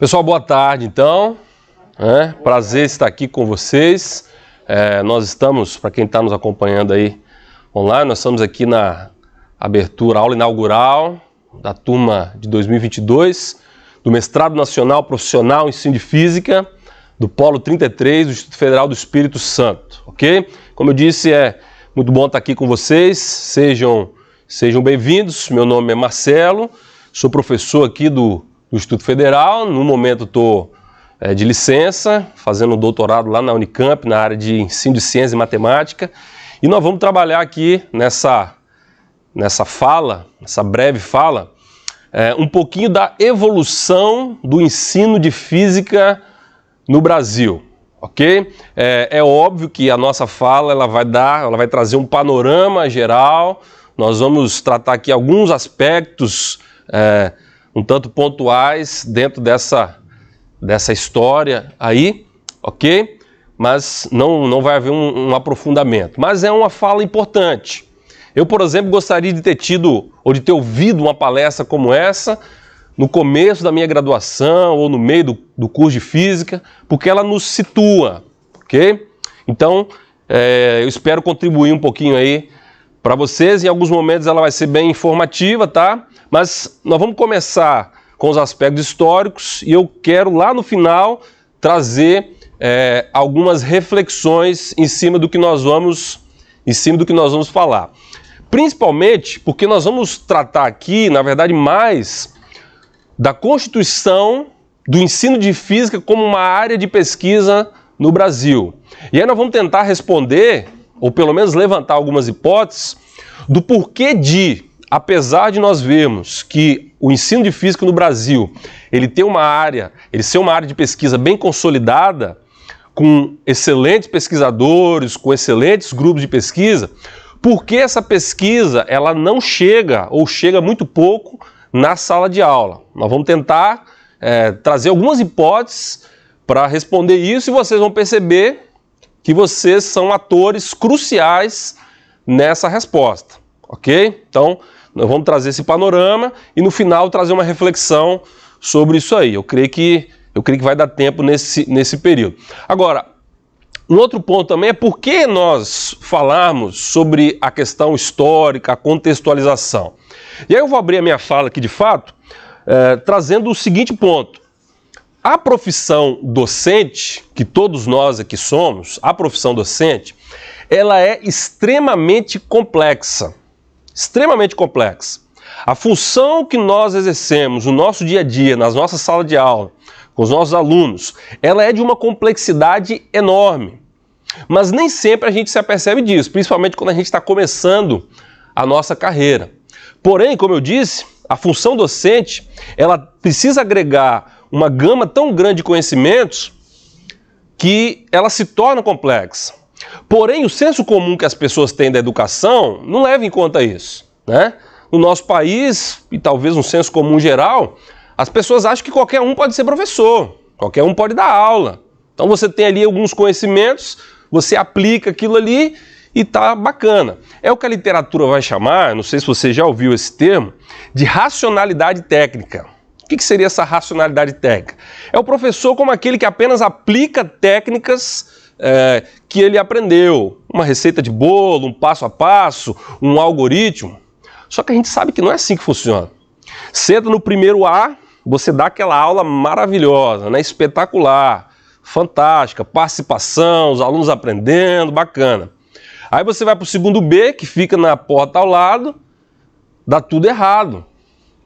Pessoal, boa tarde, então. Prazer estar aqui com vocês. Nós estamos, para quem está nos acompanhando aí online, nós estamos aqui na abertura, aula inaugural da turma de 2022, do Mestrado Nacional Profissional em Ensino de Física, do Polo 33, do Instituto Federal do Espírito Santo, ok? Como eu disse, é muito bom estar aqui com vocês, sejam bem-vindos. Meu nome é Marcelo, sou professor aqui do Instituto Federal, no momento estou de licença, fazendo um doutorado lá na Unicamp, na área de ensino de ciência e matemática, e nós vamos trabalhar aqui nessa breve fala, um pouquinho da evolução do ensino de física no Brasil, ok? É óbvio que a nossa fala ela vai trazer um panorama geral. Nós vamos tratar aqui alguns aspectos um tanto pontuais dentro dessa história aí, ok? Mas não vai haver um aprofundamento. Mas é uma fala importante. Eu, por exemplo, gostaria de ter tido ou de ter ouvido uma palestra como essa no começo da minha graduação ou no meio do curso de física, porque ela nos situa, ok? Então, eu espero contribuir um pouquinho aí para vocês. Em alguns momentos ela vai ser bem informativa, tá? Mas nós vamos começar com os aspectos históricos e eu quero lá no final trazer algumas reflexões em cima do que nós vamos falar. Principalmente porque nós vamos tratar aqui, na verdade, mais da constituição do ensino de física como uma área de pesquisa no Brasil. E aí nós vamos tentar responder, ou pelo menos levantar algumas hipóteses, do porquê apesar de nós vermos que o ensino de física no Brasil, ele ser uma área de pesquisa bem consolidada, com excelentes pesquisadores, com excelentes grupos de pesquisa, por que essa pesquisa ela não chega, ou chega muito pouco, na sala de aula? Nós vamos tentar trazer algumas hipóteses para responder isso e vocês vão perceber que vocês são atores cruciais nessa resposta, ok? Então, nós vamos trazer esse panorama e no final trazer uma reflexão sobre isso aí. Eu creio que vai dar tempo nesse período. Agora, um outro ponto também é por que nós falarmos sobre a questão histórica, a contextualização. E aí eu vou abrir a minha fala aqui de fato, trazendo o seguinte ponto. A profissão docente, que todos nós aqui somos, a profissão docente, ela é extremamente complexa. Extremamente complexa. A função que nós exercemos no nosso dia a dia, nas nossas salas de aula, com os nossos alunos, ela é de uma complexidade enorme. Mas nem sempre a gente se apercebe disso, principalmente quando a gente está começando a nossa carreira. Porém, como eu disse, a função docente, ela precisa agregar uma gama tão grande de conhecimentos que ela se torna complexa. Porém, o senso comum que as pessoas têm da educação não leva em conta isso, né? No nosso país, e talvez no senso comum geral, as pessoas acham que qualquer um pode ser professor, qualquer um pode dar aula. Então você tem ali alguns conhecimentos, você aplica aquilo ali e tá bacana. É o que a literatura vai chamar, não sei se você já ouviu esse termo, de racionalidade técnica. O que seria essa racionalidade técnica? É o professor como aquele que apenas aplica técnicas que ele aprendeu, uma receita de bolo, um passo a passo, um algoritmo. Só que a gente sabe que não é assim que funciona. Você entra no primeiro A, você dá aquela aula maravilhosa, né? Espetacular, fantástica, participação, os alunos aprendendo, bacana. Aí você vai para o segundo B, que fica na porta ao lado, dá tudo errado.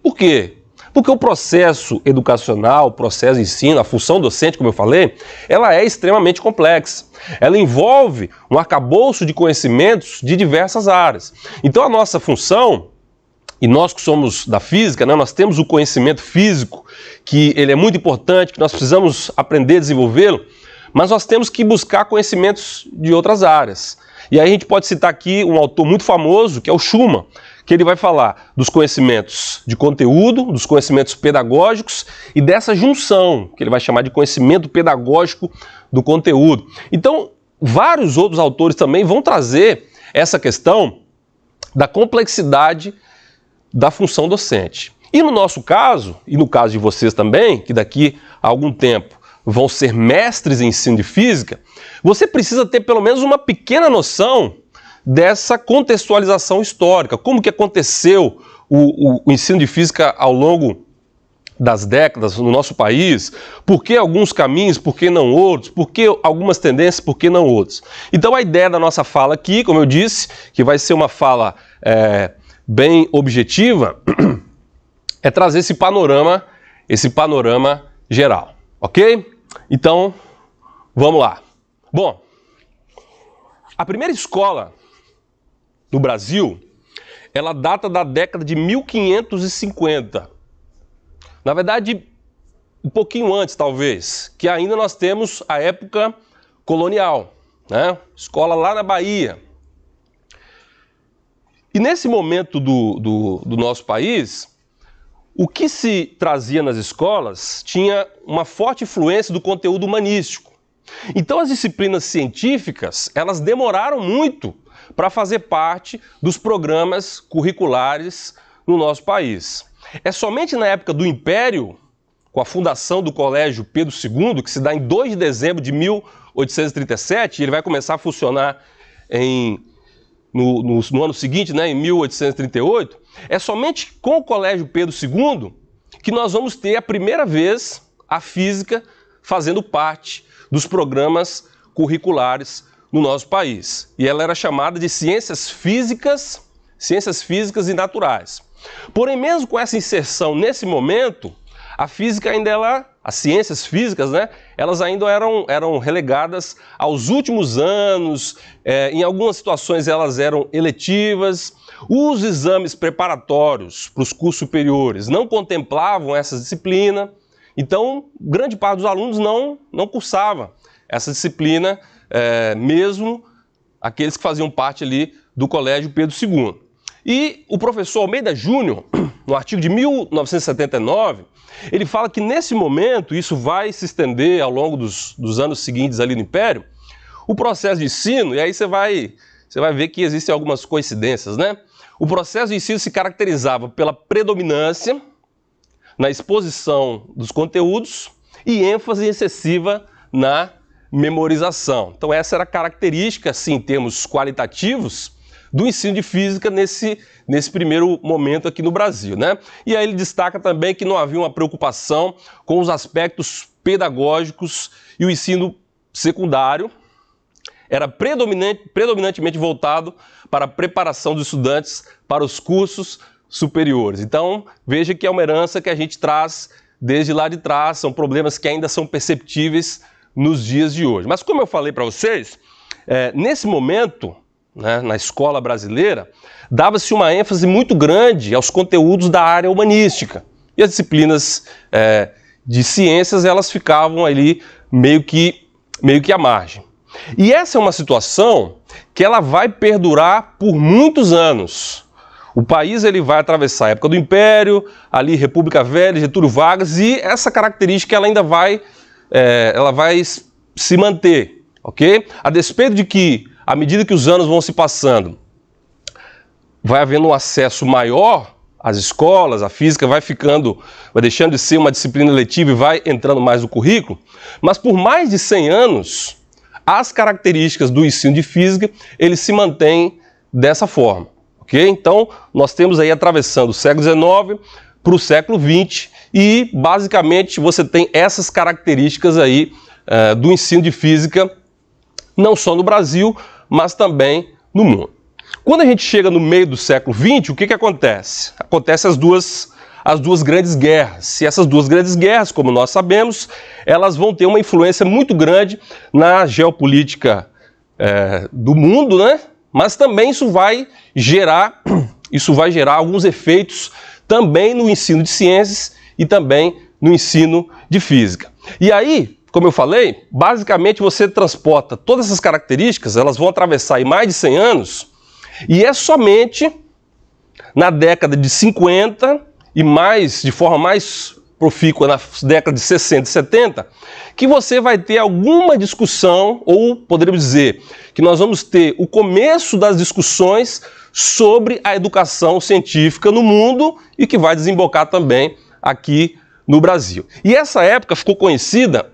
Por quê? Porque o processo educacional, o processo de ensino, a função docente, como eu falei, ela é extremamente complexa. Ela envolve um arcabouço de conhecimentos de diversas áreas. Então a nossa função, e nós que somos da física, né, nós temos o conhecimento físico, que ele é muito importante, que nós precisamos aprender a desenvolvê-lo, mas nós temos que buscar conhecimentos de outras áreas. E aí a gente pode citar aqui um autor muito famoso, que é o Schumann, que ele vai falar dos conhecimentos de conteúdo, dos conhecimentos pedagógicos e dessa junção, que ele vai chamar de conhecimento pedagógico do conteúdo. Então, vários outros autores também vão trazer essa questão da complexidade da função docente. E no nosso caso, e no caso de vocês também, que daqui há algum tempo vão ser mestres em ensino de física, você precisa ter pelo menos uma pequena noção dessa contextualização histórica, como que aconteceu o ensino de física ao longo das décadas no nosso país, por que alguns caminhos, por que não outros, por que algumas tendências, por que não outros. Então a ideia da nossa fala aqui, como eu disse, que vai ser uma fala bem objetiva, é trazer esse panorama geral, ok? Então, vamos lá. Bom, a primeira escola no Brasil, ela data da década de 1550. Na verdade, um pouquinho antes, talvez, que ainda nós temos a época colonial, né? Escola lá na Bahia. E nesse momento do nosso país, o que se trazia nas escolas tinha uma forte influência do conteúdo humanístico. Então as disciplinas científicas, elas demoraram muito para fazer parte dos programas curriculares no nosso país. É somente na época do Império, com a fundação do Colégio Pedro II, que se dá em 2 de dezembro de 1837, e ele vai começar a funcionar no ano seguinte, né, em 1838, é somente com o Colégio Pedro II que nós vamos ter a primeira vez a física fazendo parte dos programas curriculares no nosso país. E ela era chamada de ciências físicas e naturais. Porém, mesmo com essa inserção nesse momento, a física ainda as ciências físicas, né, elas ainda eram relegadas aos últimos anos, em algumas situações elas eram eletivas. Os exames preparatórios para os cursos superiores não contemplavam essa disciplina, então grande parte dos alunos não cursava essa disciplina, mesmo aqueles que faziam parte ali do Colégio Pedro II. E o professor Almeida Júnior, no artigo de 1979, ele fala que nesse momento, isso vai se estender ao longo dos anos seguintes ali no Império, o processo de ensino, e aí você vai ver que existem algumas coincidências, né? O processo de ensino se caracterizava pela predominância na exposição dos conteúdos e ênfase excessiva na memorização. Então essa era a característica, assim, em termos qualitativos, do ensino de física nesse primeiro momento aqui no Brasil, né? E aí ele destaca também que não havia uma preocupação com os aspectos pedagógicos e o ensino secundário era predominantemente voltado para a preparação dos estudantes para os cursos superiores. Então, veja que é uma herança que a gente traz desde lá de trás, são problemas que ainda são perceptíveis nos dias de hoje. Mas como eu falei para vocês, nesse momento, né, na escola brasileira, dava-se uma ênfase muito grande aos conteúdos da área humanística. E as disciplinas de ciências, elas ficavam ali meio que à margem. E essa é uma situação que ela vai perdurar por muitos anos. O país ele vai atravessar a época do Império, ali República Velha, Getúlio Vargas, e essa característica ela ainda vai se manter, ok? A despeito de que, à medida que os anos vão se passando, vai havendo um acesso maior às escolas, a física vai deixando de ser uma disciplina letiva e vai entrando mais no currículo, mas por mais de 100 anos, as características do ensino de física, ele se mantém dessa forma, ok? Então, nós temos aí atravessando o século XIX para o século XX e, basicamente, você tem essas características aí do ensino de física, não só no Brasil, mas também no mundo. Quando a gente chega no meio do século XX, o que acontece? Acontecem as duas grandes guerras. E essas duas grandes guerras, como nós sabemos, elas vão ter uma influência muito grande na geopolítica do mundo, né? Mas também isso vai gerar alguns efeitos também no ensino de ciências e também no ensino de física. E aí, como eu falei, basicamente você transporta todas essas características, elas vão atravessar aí mais de 100 anos, e é somente na década de 50 e de forma mais profícua nas décadas de 60 e 70, que você vai ter alguma discussão, ou poderíamos dizer que nós vamos ter o começo das discussões sobre a educação científica no mundo e que vai desembocar também aqui no Brasil. E essa época ficou conhecida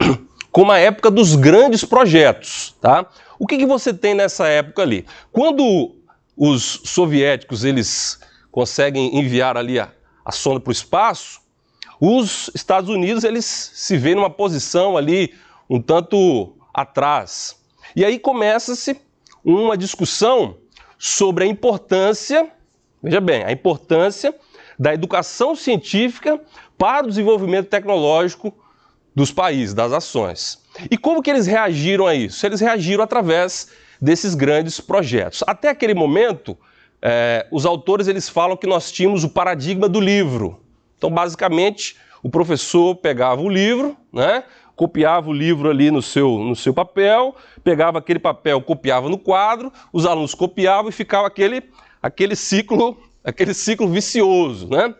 como a época dos grandes projetos, tá? O que você tem nessa época ali? Quando os soviéticos eles conseguem enviar ali a sonda para o espaço, os Estados Unidos eles se veem numa posição ali um tanto atrás. E aí começa-se uma discussão sobre a importância, veja bem, a importância da educação científica para o desenvolvimento tecnológico dos países, das ações. E como que eles reagiram a isso? Eles reagiram através desses grandes projetos. Até aquele momento, os autores eles falam que nós tínhamos o paradigma do livro. Então, basicamente, o professor pegava o livro, né, copiava o livro ali no seu papel, pegava aquele papel, copiava no quadro, os alunos copiavam e ficava aquele ciclo vicioso, né?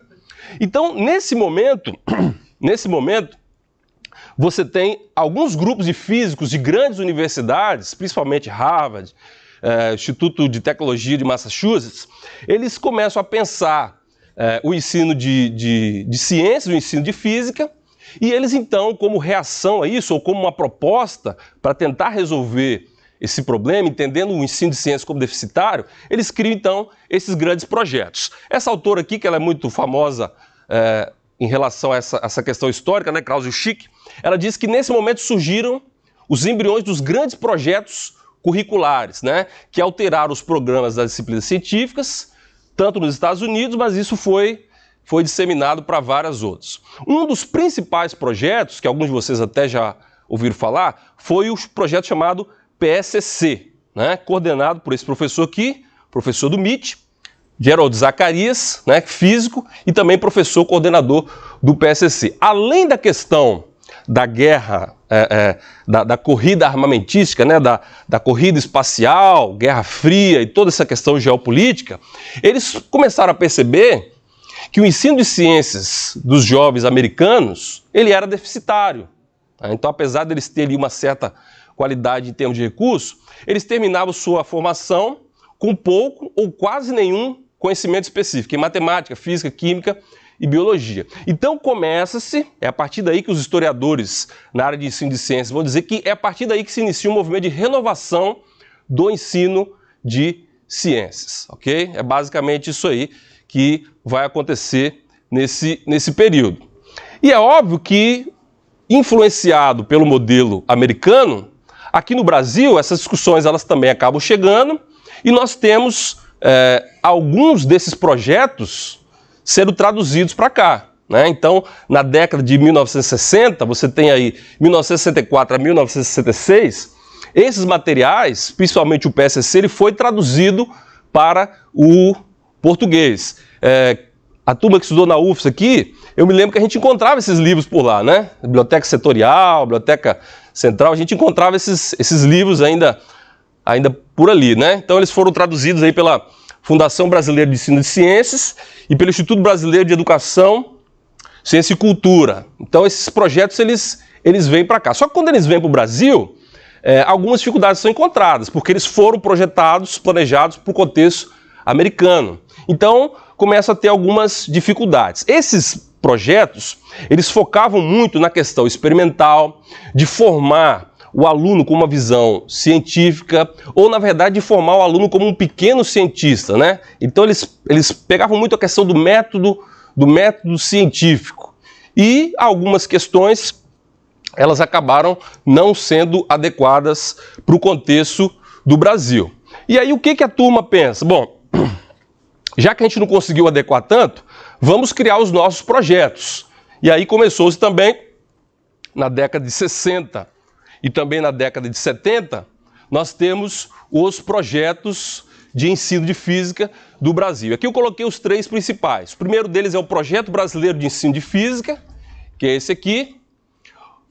Então, nesse momento, você tem alguns grupos de físicos de grandes universidades, principalmente Harvard, Instituto de Tecnologia de Massachusetts, eles começam a pensar o ensino de ciências, o ensino de física, e eles então, como reação a isso, ou como uma proposta para tentar resolver esse problema, entendendo o ensino de ciências como deficitário, eles criam então esses grandes projetos. Essa autora aqui, que ela é muito famosa em relação a essa questão histórica, né, Klaus Schick, ela diz que nesse momento surgiram os embriões dos grandes projetos curriculares, né, que alteraram os programas das disciplinas científicas, tanto nos Estados Unidos, mas isso foi disseminado para várias outras. Um dos principais projetos, que alguns de vocês até já ouviram falar, foi o projeto chamado PSC, né, coordenado por esse professor aqui, professor do MIT, Gerald Zacharias, né, físico, e também professor coordenador do PSC. Além da questão da guerra, da corrida armamentística, né, da corrida espacial, Guerra Fria e toda essa questão geopolítica, eles começaram a perceber que o ensino de ciências dos jovens americanos, ele era deficitário. Então, apesar deles terem uma certa qualidade em termos de recursos, eles terminavam sua formação com pouco ou quase nenhum conhecimento específico em matemática, física, química e biologia. Então começa-se, é a partir daí que os historiadores na área de ensino de ciências vão dizer que é a partir daí que se inicia um movimento de renovação do ensino de ciências, ok? É basicamente isso aí que vai acontecer nesse período. E é óbvio que, influenciado pelo modelo americano, aqui no Brasil essas discussões elas também acabam chegando e nós temos alguns desses projetos sendo traduzidos para cá, né? Então, na década de 1960, você tem aí 1964 a 1966, esses materiais, principalmente o PSC, ele foi traduzido para o português. A turma que estudou na UFS aqui, eu me lembro que a gente encontrava esses livros por lá, né? Biblioteca Setorial, Biblioteca Central, a gente encontrava esses livros ainda por ali, né? Então eles foram traduzidos aí pela Fundação Brasileira de Ensino de Ciências e pelo Instituto Brasileiro de Educação, Ciência e Cultura. Então esses projetos eles vêm para cá. Só que quando eles vêm para o Brasil, algumas dificuldades são encontradas, porque eles foram projetados, planejados para o contexto americano. Então começa a ter algumas dificuldades. Esses projetos, eles focavam muito na questão experimental, de formar o aluno com uma visão científica, ou na verdade de formar o aluno como um pequeno cientista, né? Então eles pegavam muito a questão do método científico. E algumas questões, elas acabaram não sendo adequadas para o contexto do Brasil. E aí o que a turma pensa? Bom, já que a gente não conseguiu adequar tanto, vamos criar os nossos projetos. E aí começou-se também, na década de 60 e também na década de 70, nós temos os projetos de ensino de física do Brasil. Aqui eu coloquei os três principais. O primeiro deles é o Projeto Brasileiro de Ensino de Física, que é esse aqui.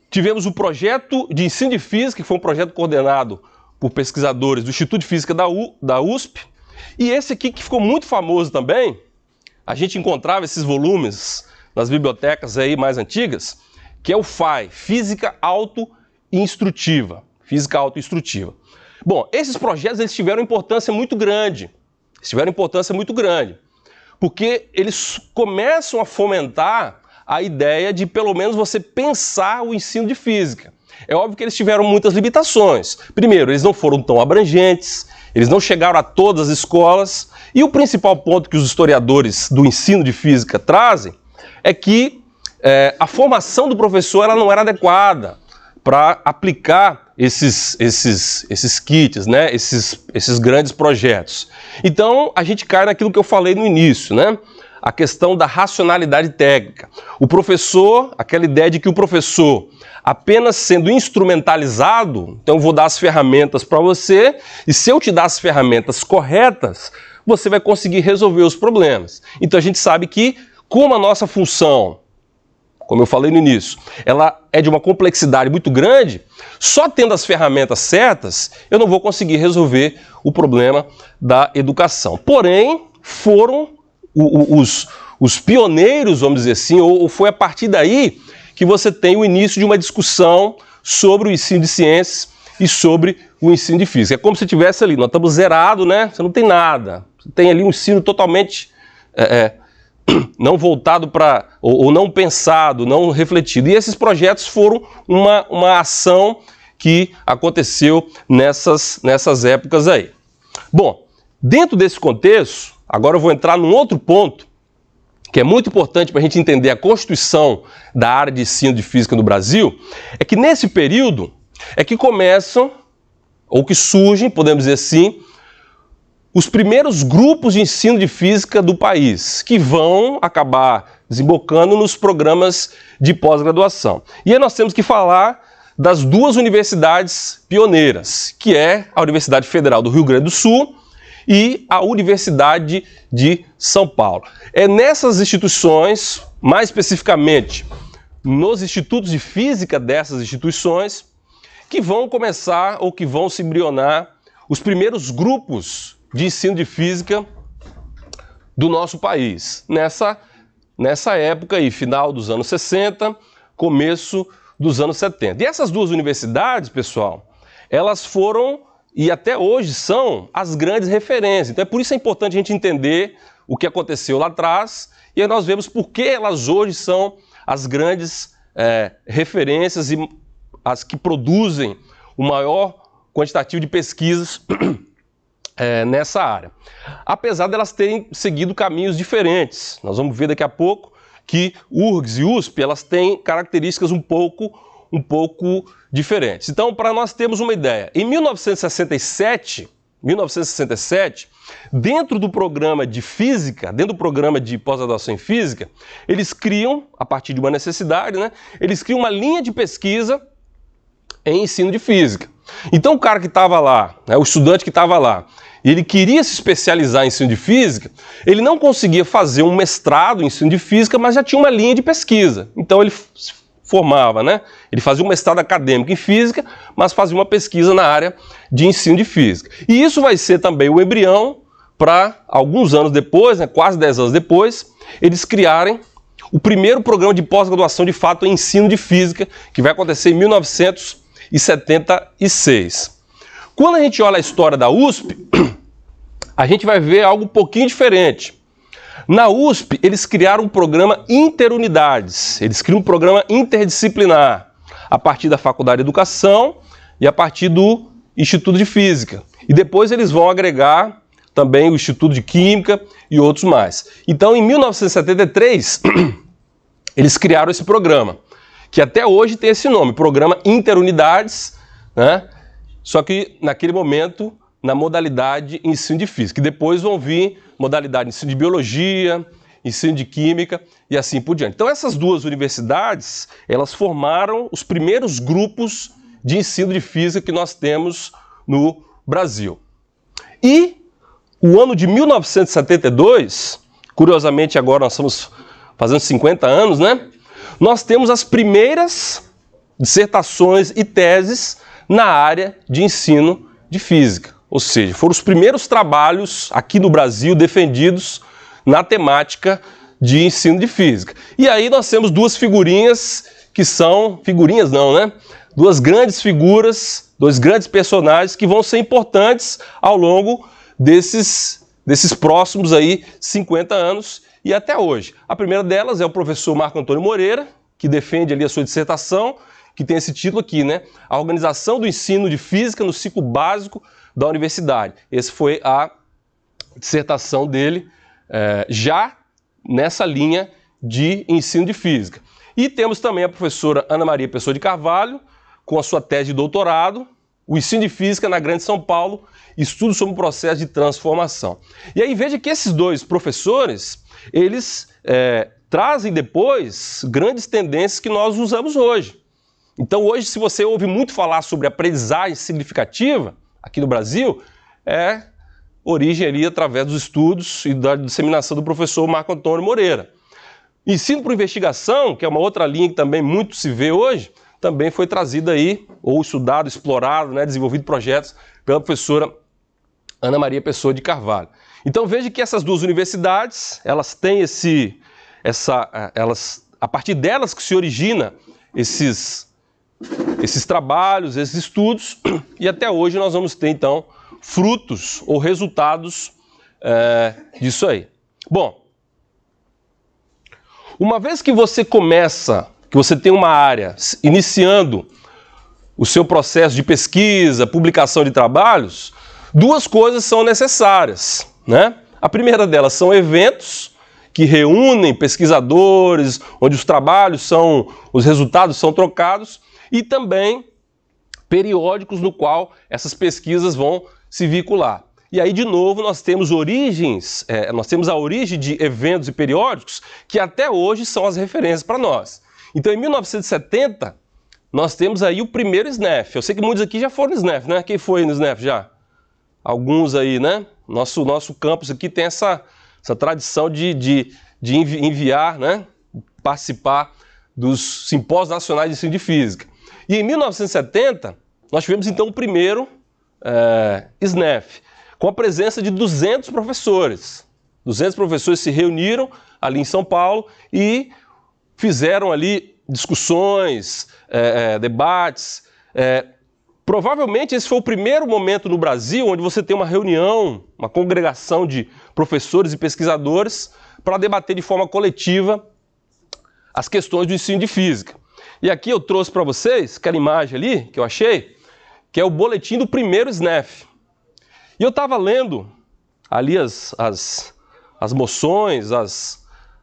Tivemos o Projeto de Ensino de Física, que foi um projeto coordenado por pesquisadores do Instituto de Física da USP. E esse aqui, que ficou muito famoso também, a gente encontrava esses volumes nas bibliotecas aí mais antigas, que é o FAI, Física Autoinstrutiva. Física Autoinstrutiva. Bom, esses projetos eles tiveram importância muito grande. Porque eles começam a fomentar a ideia de pelo menos você pensar o ensino de física. É óbvio que eles tiveram muitas limitações. Primeiro, eles não foram tão abrangentes, eles não chegaram a todas as escolas, e o principal ponto que os historiadores do ensino de física trazem é que a formação do professor ela não era adequada para aplicar esses kits, né? esses grandes projetos. Então, a gente cai naquilo que eu falei no início, né? A questão da racionalidade técnica. O professor, aquela ideia de que o professor, apenas sendo instrumentalizado, então eu vou dar as ferramentas para você, e se eu te dar as ferramentas corretas, você vai conseguir resolver os problemas. Então a gente sabe que, como a nossa função, como eu falei no início, ela é de uma complexidade muito grande, só tendo as ferramentas certas, eu não vou conseguir resolver o problema da educação. Porém, foram os pioneiros, vamos dizer assim, ou foi a partir daí que você tem o início de uma discussão sobre o ensino de ciências e sobre o ensino de física. É como se tivesse ali, nós estamos zerados, né? Você não tem nada. Você tem ali um ensino totalmente não voltado para, ou não pensado, não refletido. E esses projetos foram uma ação que aconteceu nessas épocas aí. Bom, dentro desse contexto, agora eu vou entrar num outro ponto que é muito importante para a gente entender a constituição da área de ensino de física no Brasil, é que nesse período é que começam, ou que surgem, podemos dizer assim, os primeiros grupos de ensino de física do país, que vão acabar desembocando nos programas de pós-graduação. E aí nós temos que falar das duas universidades pioneiras, que é a Universidade Federal do Rio Grande do Sul e a Universidade de São Paulo. É nessas instituições, mais especificamente nos institutos de física dessas instituições, que vão começar ou que vão se embrionar os primeiros grupos de ensino de física do nosso país. Nessa época aí, final dos anos 60, começo dos anos 70. E essas duas universidades, pessoal, elas foram e até hoje são as grandes referências. Então é por isso que é importante a gente entender o que aconteceu lá atrás e aí nós vemos por que elas hoje são as grandes referências e as que produzem o maior quantitativo de pesquisas nessa área. Apesar delas terem seguido caminhos diferentes. Nós vamos ver daqui a pouco que URGS e USP elas têm características um pouco diferentes. Então, para nós termos uma ideia, em 1967, dentro do programa de física, dentro do programa de pós-graduação em física, eles criam, a partir de uma necessidade, né, eles criam uma linha de pesquisa em ensino de física. Então, o cara que estava lá, né, o estudante que estava lá, ele queria se especializar em ensino de física, ele não conseguia fazer um mestrado em ensino de física, mas já tinha uma linha de pesquisa. Então, ele formava, né? Ele fazia um mestrado acadêmico em física, mas fazia uma pesquisa na área de ensino de física. E isso vai ser também o embrião para, alguns anos depois, né, quase 10 anos depois, eles criarem o primeiro programa de pós-graduação de fato em ensino de física, que vai acontecer em 1976. Quando a gente olha a história da USP, a gente vai ver algo um pouquinho diferente. Na USP, eles criaram um programa interunidades, eles criam um programa interdisciplinar, a partir da Faculdade de Educação e a partir do Instituto de Física. E depois eles vão agregar também o Instituto de Química e outros mais. Então, em 1973, eles criaram esse programa, que até hoje tem esse nome, Programa Interunidades, né? Só que naquele momento na modalidade ensino de física. E depois vão vir modalidade ensino de biologia, ensino de química e assim por diante. Então essas duas universidades, elas formaram os primeiros grupos de ensino de física que nós temos no Brasil. E o ano de 1972, curiosamente agora nós estamos fazendo 50 anos, né? Nós temos as primeiras dissertações e teses na área de ensino de física. Ou seja, foram os primeiros trabalhos aqui no Brasil defendidos na temática de ensino de física. E aí nós temos duas figurinhas que são... Figurinhas não, né? Duas grandes figuras, dois grandes personagens que vão ser importantes ao longo desses próximos aí 50 anos, e até hoje. A primeira delas é o professor Marco Antônio Moreira, que defende ali a sua dissertação, que tem esse título aqui, né? A organização do ensino de física no ciclo básico da universidade. Essa foi a dissertação dele, já nessa linha de ensino de física. E temos também a professora Ana Maria Pessoa de Carvalho, com a sua tese de doutorado, o ensino de física na Grande São Paulo, estudo sobre o processo de transformação. E aí veja que esses dois professores, eles trazem depois grandes tendências que nós usamos hoje. Então hoje, se você ouve muito falar sobre aprendizagem significativa aqui no Brasil, é origem ali através dos estudos e da disseminação do professor Marco Antônio Moreira. Ensino por investigação, que é uma outra linha que também muito se vê hoje, também foi trazida aí, ou estudado, explorado, né, desenvolvido projetos pela professora Ana Maria Pessoa de Carvalho. Então veja que essas duas universidades, elas têm a partir delas que se origina esses trabalhos, esses estudos, e até hoje nós vamos ter então frutos ou resultados disso aí. Bom, uma vez que você começa, que você tem uma área iniciando o seu processo de pesquisa, publicação de trabalhos, duas coisas são necessárias, né? A primeira delas são eventos que reúnem pesquisadores, onde os resultados são trocados, e também periódicos no qual essas pesquisas vão se vincular. E aí, de novo, nós temos a origem de eventos e periódicos que até hoje são as referências para nós. Então, em 1970, nós temos aí o primeiro SNEF. Eu sei que muitos aqui já foram no SNEF, né? Quem foi no SNEF já? Alguns aí, né? Nosso campus aqui tem essa tradição de enviar, né? Participar dos simpósios nacionais de ensino de física. E em 1970, nós tivemos então o primeiro SNEF, com a presença de 200 professores. 200 professores se reuniram ali em São Paulo e fizeram ali discussões, debates. Provavelmente esse foi o primeiro momento no Brasil onde você tem uma reunião, uma congregação de professores e pesquisadores para debater de forma coletiva as questões do ensino de física. E aqui eu trouxe para vocês, aquela imagem ali que eu achei, que é o boletim do primeiro SNEF. E eu estava lendo ali as moções,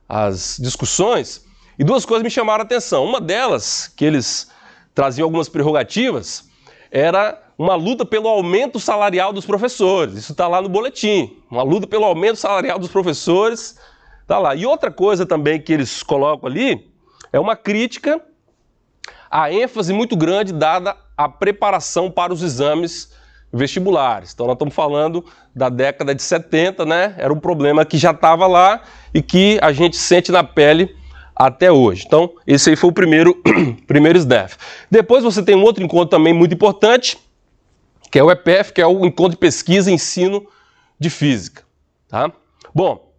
as discussões, e duas coisas me chamaram a atenção. Uma delas, que eles traziam algumas prerrogativas, era uma luta pelo aumento salarial dos professores. Isso está lá no boletim. Uma luta pelo aumento salarial dos professores, está lá. E outra coisa também que eles colocam ali é uma crítica à ênfase muito grande dada à preparação para os exames vestibulares. Então nós estamos falando da década de 70, né? Era um problema que já estava lá e que a gente sente na pele até hoje. Então esse aí foi o primeiro SNEF. Depois você tem um outro encontro também muito importante, que é o EPF, que é o Encontro de Pesquisa e Ensino de Física. Tá? Bom,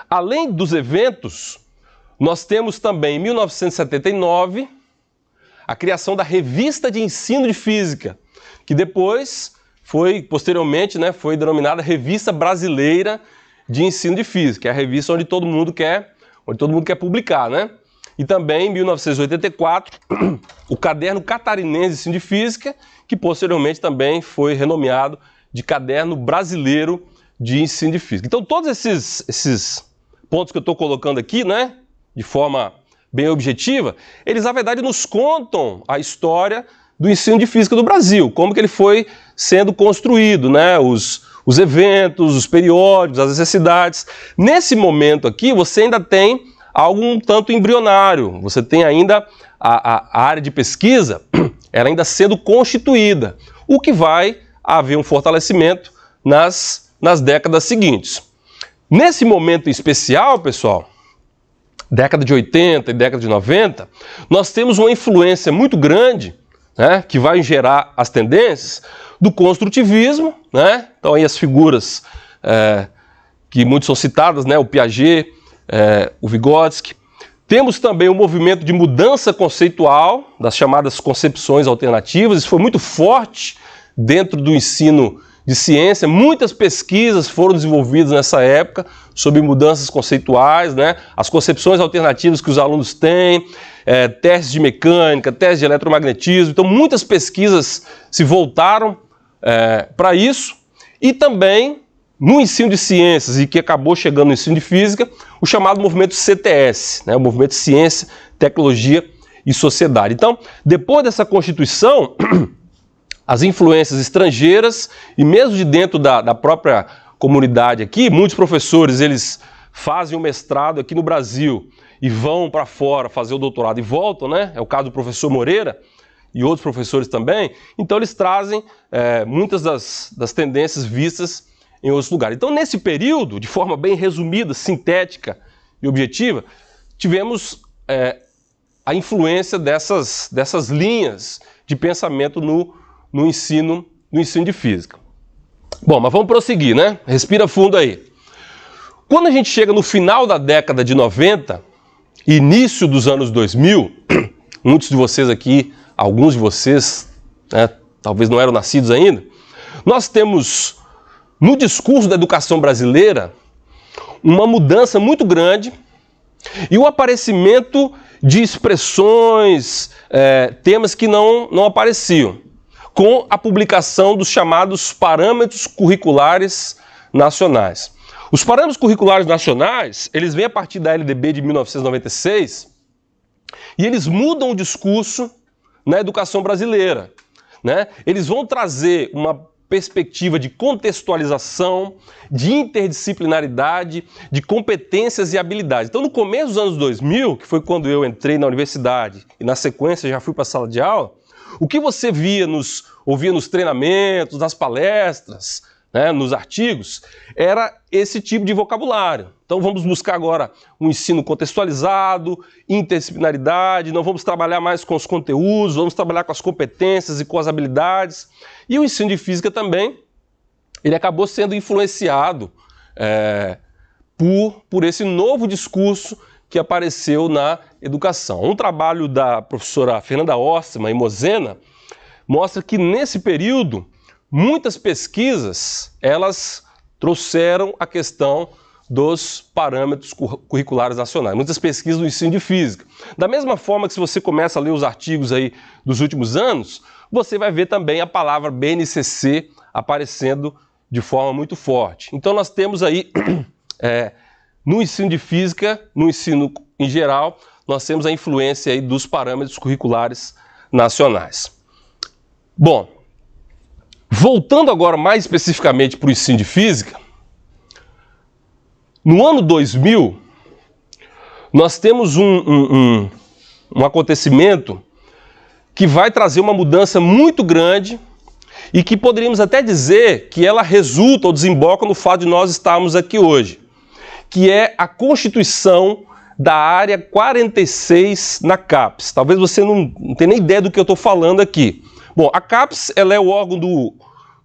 além dos eventos, nós temos também em 1979 a criação da Revista de Ensino de Física, que depois posteriormente, né, foi denominada Revista Brasileira de Ensino de Física, que é a revista onde todo mundo quer publicar, né? E também, em 1984, o Caderno Catarinense de Ensino de Física, que posteriormente também foi renomeado de Caderno Brasileiro de Ensino de Física. Então, todos esses pontos que eu estou colocando aqui, né, de forma bem objetiva, eles, na verdade, nos contam a história do ensino de física do Brasil, como que ele foi sendo construído, né? Os eventos, os periódicos, as necessidades. Nesse momento aqui, você ainda tem algo um tanto embrionário, você tem ainda a área de pesquisa, ela ainda sendo constituída, o que vai haver um fortalecimento nas décadas seguintes. Nesse momento em especial, pessoal, década de 80 e década de 90, nós temos uma influência muito grande, né, que vai gerar as tendências do construtivismo, né? Então aí as figuras que muitos são citadas, né, o Piaget, o Vygotsky. Temos também o movimento de mudança conceitual, das chamadas concepções alternativas. Isso foi muito forte dentro do ensino de ciência, muitas pesquisas foram desenvolvidas nessa época sobre mudanças conceituais, né? As concepções alternativas que os alunos têm, testes de mecânica, testes de eletromagnetismo. Então, muitas pesquisas se voltaram para isso e também no ensino de ciências e que acabou chegando no ensino de física, o chamado movimento CTS, né? O movimento de Ciência, Tecnologia e Sociedade. Então, depois dessa Constituição, as influências estrangeiras e mesmo de dentro da própria comunidade aqui, muitos professores eles fazem o mestrado aqui no Brasil e vão para fora fazer o doutorado e voltam, né? É o caso do professor Moreira e outros professores também. Então eles trazem muitas das tendências vistas em outros lugares. Então nesse período, de forma bem resumida, sintética e objetiva, tivemos a influência dessas linhas de pensamento no ensino de física. Bom, mas vamos prosseguir, né? Respira fundo aí. Quando a gente chega no final da década de 90, início dos anos 2000, muitos de vocês aqui, alguns de vocês, né, talvez não eram nascidos ainda, nós temos no discurso da educação brasileira uma mudança muito grande e o aparecimento de expressões, temas que não apareciam, com a publicação dos chamados Parâmetros Curriculares Nacionais. Os Parâmetros Curriculares Nacionais, eles vêm a partir da LDB de 1996 e eles mudam o discurso na educação brasileira, né? Eles vão trazer uma perspectiva de contextualização, de interdisciplinaridade, de competências e habilidades. Então, no começo dos anos 2000, que foi quando eu entrei na universidade e na sequência já fui para a sala de aula, o que você ouvia nos treinamentos, nas palestras, né, nos artigos, era esse tipo de vocabulário. Então vamos buscar agora um ensino contextualizado, interdisciplinaridade, não vamos trabalhar mais com os conteúdos, vamos trabalhar com as competências e com as habilidades. E o ensino de física também, ele acabou sendo influenciado por esse novo discurso que apareceu na educação. Um trabalho da professora Fernanda Osterman e Mosena mostra que nesse período muitas pesquisas elas trouxeram a questão dos parâmetros curriculares nacionais, muitas pesquisas no ensino de física. Da mesma forma que se você começa a ler os artigos aí dos últimos anos, você vai ver também a palavra BNCC aparecendo de forma muito forte. Então nós temos aí no ensino de física, no ensino em geral, nós temos a influência aí dos parâmetros curriculares nacionais. Bom, voltando agora mais especificamente para o ensino de física, no ano 2000, nós temos um acontecimento que vai trazer uma mudança muito grande e que poderíamos até dizer que ela resulta ou desemboca no fato de nós estarmos aqui hoje, que é a constituição da área 46 na CAPES. Talvez você não tenha nem ideia do que eu estou falando aqui. Bom, a CAPES ela é o órgão do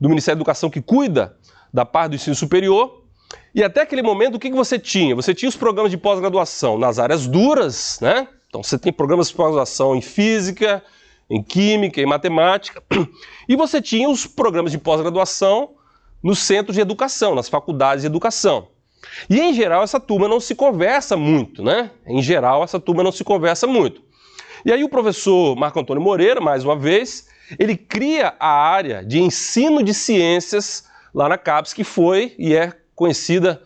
Ministério da Educação que cuida da parte do ensino superior. E até aquele momento, o que você tinha? Você tinha os programas de pós-graduação nas áreas duras, né? Então você tem programas de pós-graduação em física, em química, em matemática. E você tinha os programas de pós-graduação nos centros de educação, nas faculdades de educação. E em geral essa turma não se conversa muito, né? Em geral essa turma não se conversa muito. E aí o professor Marco Antônio Moreira, mais uma vez, ele cria a área de ensino de ciências lá na CAPES, que foi e é conhecida,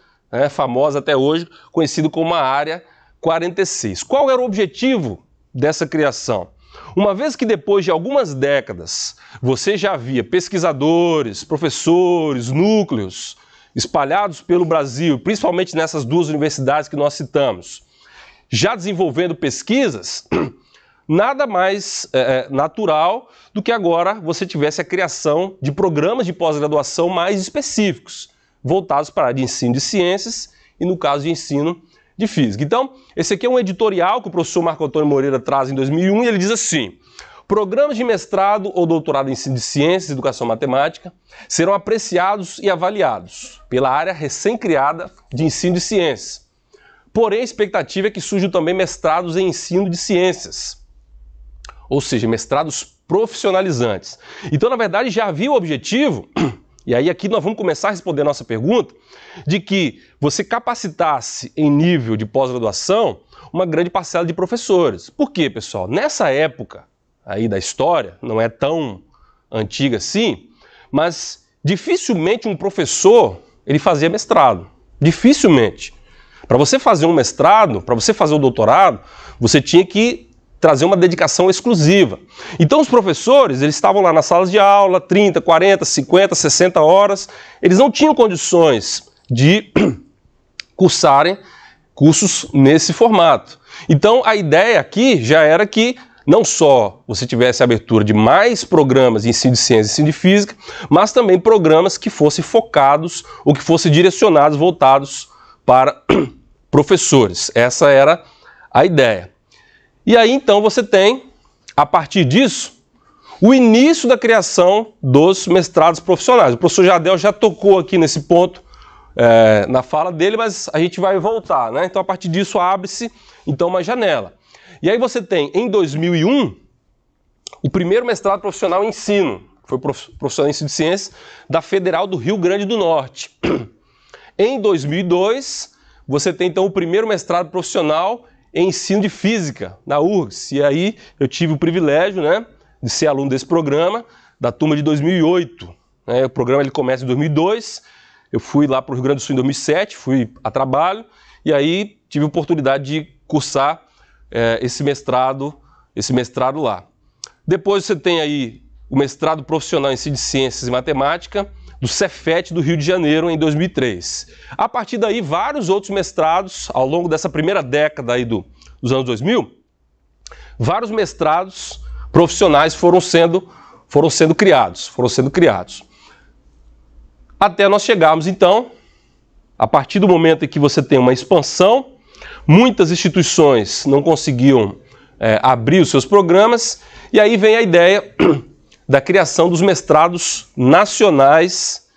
famosa até hoje, conhecida como a área 46. Qual era o objetivo dessa criação? Uma vez que depois de algumas décadas você já via pesquisadores, professores, núcleos espalhados pelo Brasil, principalmente nessas duas universidades que nós citamos, já desenvolvendo pesquisas, nada mais natural do que agora você tivesse a criação de programas de pós-graduação mais específicos, voltados para a área de ensino de ciências e, no caso, de ensino de física. Então, esse aqui é um editorial que o professor Marco Antônio Moreira traz em 2001 e ele diz assim: programas de mestrado ou doutorado em ensino de ciências e educação matemática serão apreciados e avaliados pela área recém-criada de ensino de ciências. Porém, a expectativa é que surjam também mestrados em ensino de ciências, ou seja, mestrados profissionalizantes. Então, na verdade, já havia o objetivo E aí aqui nós vamos começar a responder a nossa pergunta de que você capacitasse em nível de pós-graduação uma grande parcela de professores. Por quê, pessoal? Nessa época aí da história, não é tão antiga assim, mas dificilmente um professor ele fazia mestrado. Dificilmente. Para você fazer um mestrado, para você fazer um doutorado, você tinha que trazer uma dedicação exclusiva. Então os professores, eles estavam lá nas salas de aula, 30, 40, 50, 60 horas, eles não tinham condições de cursarem cursos nesse formato. Então a ideia aqui já era que não só você tivesse a abertura de mais programas de ensino de ciência e ensino de física, mas também programas que fossem focados ou que fossem direcionados, voltados para professores. Essa era a ideia. E aí então você tem, a partir disso, o início da criação dos mestrados profissionais. O professor Jardel já tocou aqui nesse ponto na fala dele, mas a gente vai voltar, né? Então a partir disso abre-se então uma janela. E aí você tem, em 2001, o primeiro mestrado profissional em ensino, foi profissional em ensino de ciências, da Federal do Rio Grande do Norte. Em 2002, você tem então o primeiro mestrado profissional em ensino de física, na URGS. E aí eu tive o privilégio, né, de ser aluno desse programa, da turma de 2008. O programa ele começa em 2002, eu fui lá para o Rio Grande do Sul em 2007, fui a trabalho, e aí tive a oportunidade de cursar esse mestrado lá. Depois você tem aí o mestrado profissional em ensino de ciências e matemática, do Cefet do Rio de Janeiro, em 2003. A partir daí, vários outros mestrados, ao longo dessa primeira década aí dos anos 2000, vários mestrados profissionais foram sendo criados. Até nós chegarmos, então, a partir do momento em que você tem uma expansão, muitas instituições não conseguiam abrir os seus programas, e aí vem a ideia da criação dos mestrados nacionais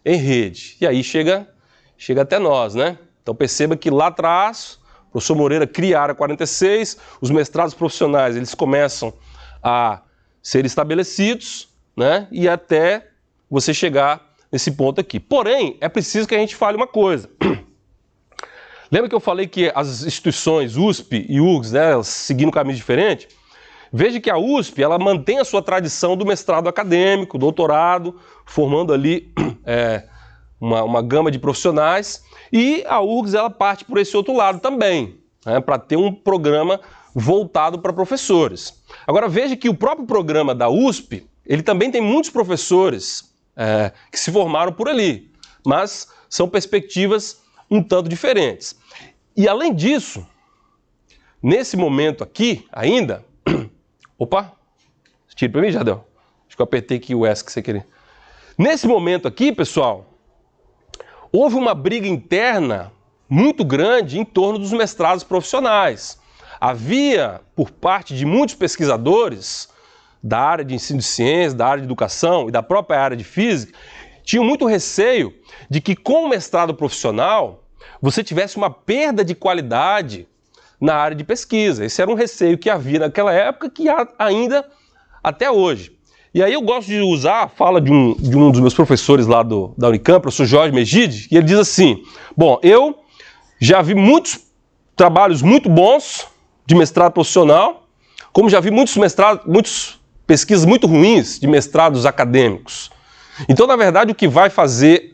em rede. E aí chega até nós, né? Então perceba que lá atrás, o professor Moreira cria a Área 46, os mestrados profissionais eles começam a ser estabelecidos, né? E até você chegar nesse ponto aqui. Porém, é preciso que a gente fale uma coisa. Lembra que eu falei que as instituições USP e URGS, né, elas seguindo um caminho diferente? Veja que a USP ela mantém a sua tradição do mestrado acadêmico, doutorado, formando ali uma gama de profissionais, e a URGS ela parte por esse outro lado também, né, para ter um programa voltado para professores. Agora veja que o próprio programa da USP, ele também tem muitos professores que se formaram por ali, mas são perspectivas um tanto diferentes. E além disso, nesse momento aqui ainda, opa, tira para mim, Jardel. Acho que eu apertei aqui o S que você queria. Nesse momento aqui, pessoal, houve uma briga interna muito grande em torno dos mestrados profissionais. Havia, por parte de muitos pesquisadores da área de ensino de ciências, da área de educação e da própria área de física, tinham muito receio de que com o mestrado profissional você tivesse uma perda de qualidade na área de pesquisa. Esse era um receio que havia naquela época, que há ainda até hoje. E aí eu gosto de usar a fala de um dos meus professores lá da Unicamp, o professor Jorge Megide, e ele diz assim, bom, eu já vi muitos trabalhos muito bons de mestrado profissional, como já vi muitas pesquisas muito ruins de mestrados acadêmicos. Então, na verdade, o que vai fazer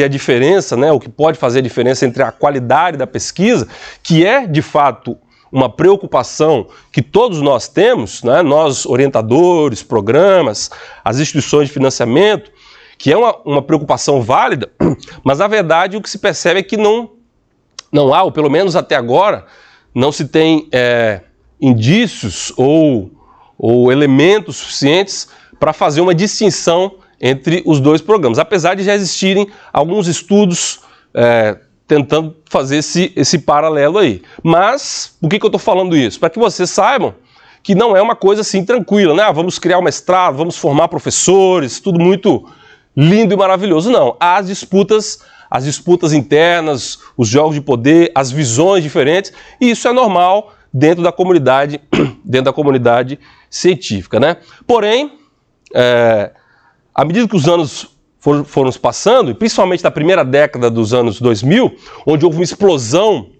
a diferença, né, o que pode fazer a diferença entre a qualidade da pesquisa, que é, de fato, uma preocupação que todos nós temos, né, nós orientadores, programas, as instituições de financiamento, que é uma preocupação válida, mas, na verdade, o que se percebe é que não há, ou pelo menos até agora, não se tem indícios ou elementos suficientes para fazer uma distinção entre os dois programas, apesar de já existirem alguns estudos tentando fazer esse paralelo aí. Mas, por que eu estou falando isso? Para que vocês saibam que não é uma coisa assim tranquila, né? Vamos criar um mestrado, vamos formar professores, tudo muito lindo e maravilhoso. Não, há as disputas internas, os jogos de poder, as visões diferentes, e isso é normal dentro da comunidade científica, né? Porém, à medida que os anos foram se passando, e principalmente na primeira década dos anos 2000, onde houve uma explosão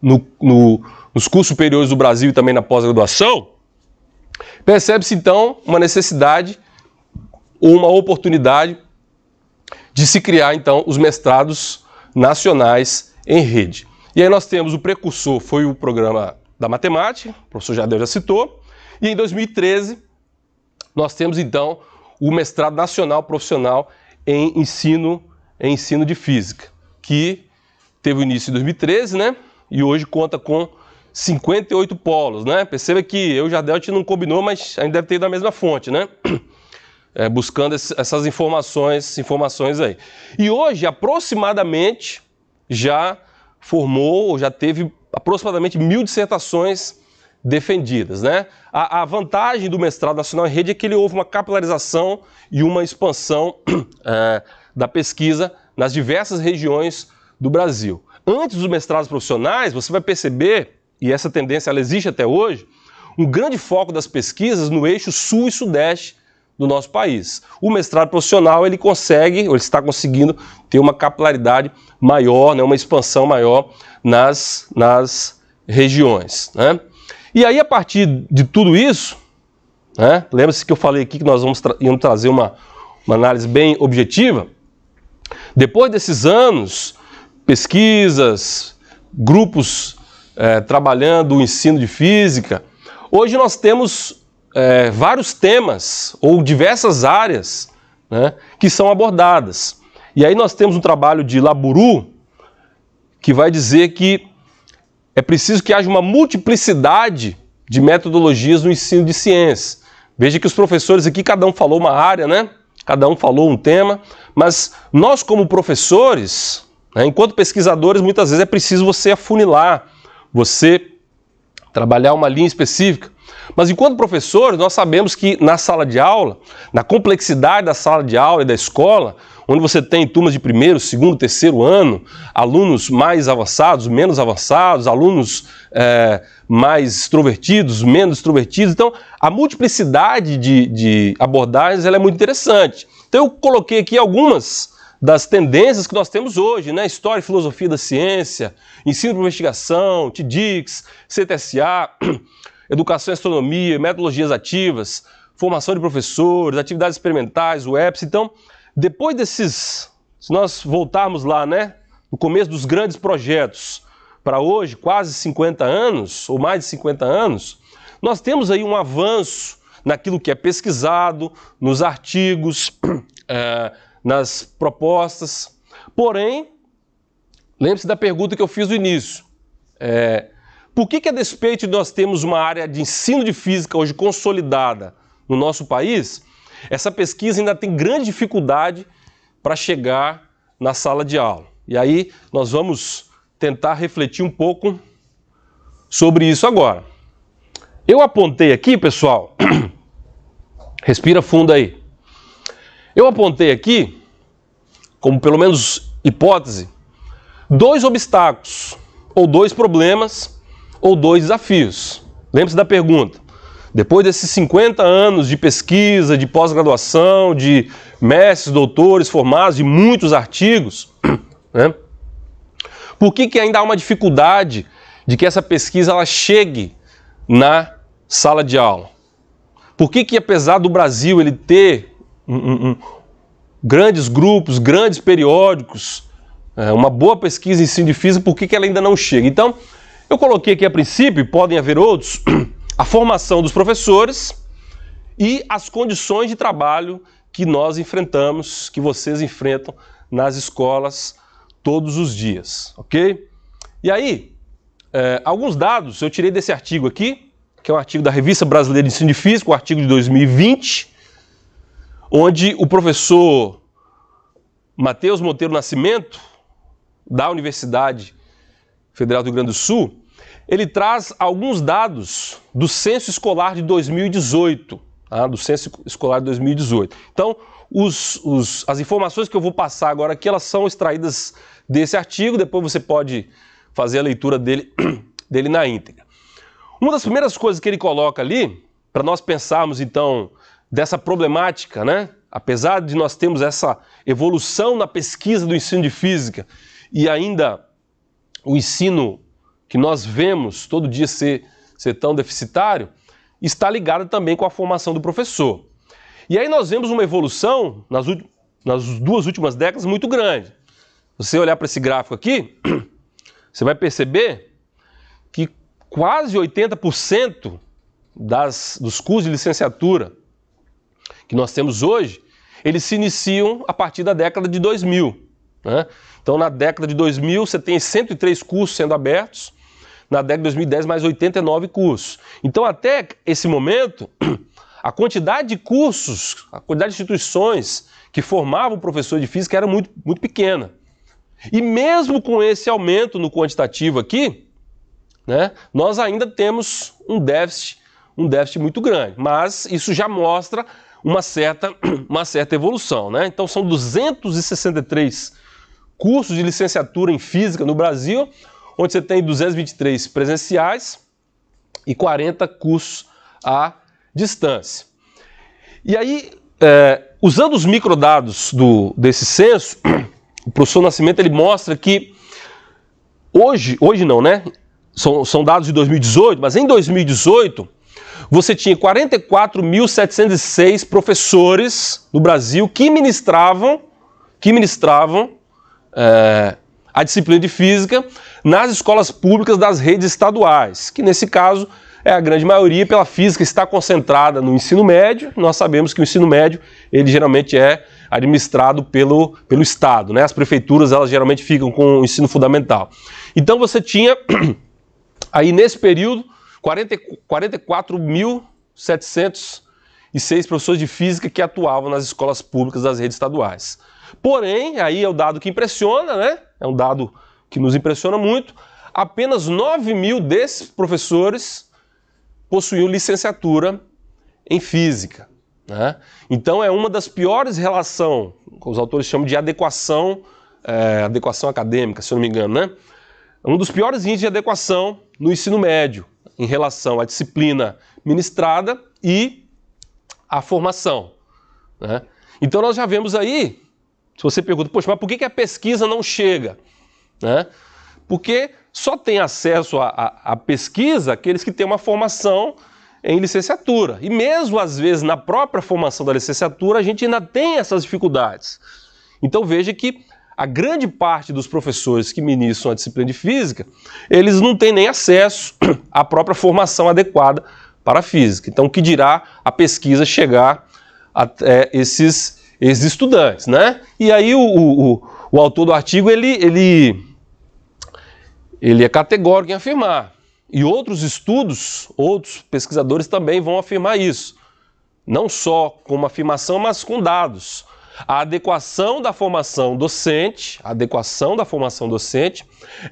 nos cursos superiores do Brasil e também na pós-graduação, percebe-se então uma necessidade ou uma oportunidade de se criar então os mestrados nacionais em rede. E aí nós temos o precursor, foi o programa da matemática, o professor Jardel já citou, e em 2013 nós temos então o mestrado nacional profissional em ensino de física, que teve o início em 2013, né? E hoje conta com 58 polos, né? Perceba que eu e o Jardel a gente não combinou, mas a gente deve ter ido da mesma fonte, né? Buscando essas informações aí. E hoje, aproximadamente, já formou, ou já teve aproximadamente 1000 dissertações defendidas, né? A vantagem do mestrado nacional em rede é que houve uma capilarização e uma expansão da pesquisa nas diversas regiões do Brasil. Antes dos mestrados profissionais, você vai perceber, e essa tendência ela existe até hoje, um grande foco das pesquisas no eixo sul e sudeste do nosso país. O mestrado profissional ele consegue, ou ele está conseguindo ter uma capilaridade maior, né, uma expansão maior nas regiões, né? E aí, a partir de tudo isso, né, lembra-se que eu falei aqui que nós íamos trazer uma análise bem objetiva. Depois desses anos, pesquisas, grupos trabalhando o ensino de física, hoje nós temos vários temas ou diversas áreas, né, que são abordadas. E aí nós temos um trabalho de Laburu que vai dizer que é preciso que haja uma multiplicidade de metodologias no ensino de ciências. Veja que os professores aqui, cada um falou uma área, né? Cada um falou um tema, mas nós como professores, né, enquanto pesquisadores, muitas vezes é preciso você afunilar, você trabalhar uma linha específica. Mas enquanto professores, nós sabemos que na sala de aula, na complexidade da sala de aula e da escola, onde você tem turmas de primeiro, segundo, terceiro ano, alunos mais avançados, menos avançados, alunos mais extrovertidos, menos extrovertidos. Então, a multiplicidade de abordagens ela é muito interessante. Então, eu coloquei aqui algumas das tendências que nós temos hoje, né? História e filosofia da ciência, ensino por investigação, TDICS, CTSA, educação e astronomia, metodologias ativas, formação de professores, atividades experimentais, UEPS. Então, depois desses, se nós voltarmos lá, né, no começo dos grandes projetos, para hoje, quase 50 anos, ou mais de 50 anos, nós temos aí um avanço naquilo que é pesquisado, nos artigos, nas propostas. Porém, lembre-se da pergunta que eu fiz no início. Por que a despeito de nós termos uma área de ensino de física hoje consolidada no nosso país, essa pesquisa ainda tem grande dificuldade para chegar na sala de aula? E aí nós vamos tentar refletir um pouco sobre isso agora. Eu apontei aqui, pessoal, respira fundo aí. Eu apontei aqui, como pelo menos hipótese, 2 obstáculos, ou 2 problemas, ou 2 desafios. Lembre-se da pergunta. Depois desses 50 anos de pesquisa, de pós-graduação, de mestres, doutores formados, de muitos artigos, né, por que ainda há uma dificuldade de que essa pesquisa ela chegue na sala de aula? Por que apesar do Brasil ele ter grandes grupos, grandes periódicos, uma boa pesquisa em ensino de física, por que ela ainda não chega? Então, eu coloquei aqui a princípio, e podem haver outros, a formação dos professores e as condições de trabalho que nós enfrentamos, que vocês enfrentam nas escolas todos os dias, ok? E aí, alguns dados eu tirei desse artigo aqui, que é um artigo da Revista Brasileira de Ensino de Física, um artigo de 2020, onde o professor Matheus Monteiro Nascimento, da Universidade Federal do Rio Grande do Sul, ele traz alguns dados do Censo Escolar de 2018, tá? Do Censo Escolar de 2018. Então, as informações que eu vou passar agora aqui, elas são extraídas desse artigo, depois você pode fazer a leitura dele na íntegra. Uma das primeiras coisas que ele coloca ali, para nós pensarmos então dessa problemática, né, apesar de nós termos essa evolução na pesquisa do ensino de física e ainda o ensino que nós vemos todo dia ser tão deficitário, está ligado também com a formação do professor. E aí nós vemos uma evolução nas 2 últimas décadas muito grande. Se você olhar para esse gráfico aqui, você vai perceber que quase 80% dos cursos de licenciatura que nós temos hoje, eles se iniciam a partir da década de 2000. Né? Então, na década de 2000, você tem 103 cursos sendo abertos, na década de 2010, mais 89 cursos. Então, até esse momento, a quantidade de cursos, a quantidade de instituições que formavam professor de física era muito, muito pequena. E mesmo com esse aumento no quantitativo aqui, né, nós ainda temos um déficit muito grande. Mas isso já mostra uma certa evolução. Né? Então são 263 cursos de licenciatura em física no Brasil, onde você tem 223 presenciais e 40 cursos à distância. E aí, usando os microdados desse censo, o professor Nascimento ele mostra que hoje não, né? São dados de 2018, mas em 2018 você tinha 44.706 professores no Brasil que ministravam a disciplina de física nas escolas públicas das redes estaduais, que nesse caso é a grande maioria, pela física está concentrada no ensino médio. Nós sabemos que o ensino médio ele geralmente é administrado pelo Estado, né? As prefeituras elas geralmente ficam com o ensino fundamental. Então você tinha aí nesse período 44.706 professores de física que atuavam nas escolas públicas das redes estaduais. Porém, aí é o dado que impressiona, né? É um dado que nos impressiona muito. Apenas 9.000 desses professores possuíam licenciatura em física. Né? Então é uma das piores relações, os autores chamam de adequação acadêmica, se eu não me engano, né? Um dos piores índices de adequação no ensino médio, em relação à disciplina ministrada e à formação. Né? Então nós já vemos aí, se você pergunta, poxa, mas por que a pesquisa não chega? Né? Porque só tem acesso à pesquisa aqueles que têm uma formação em licenciatura. E mesmo às vezes na própria formação da licenciatura a gente ainda tem essas dificuldades. Então veja que a grande parte dos professores que ministram a disciplina de física, eles não têm nem acesso à própria formação adequada para a física. Então o que dirá a pesquisa chegar até esses estudantes, né? E aí o autor do artigo ele é categórico em afirmar. E outros estudos, outros pesquisadores também vão afirmar isso. Não só com uma afirmação, mas com dados. A adequação da formação docente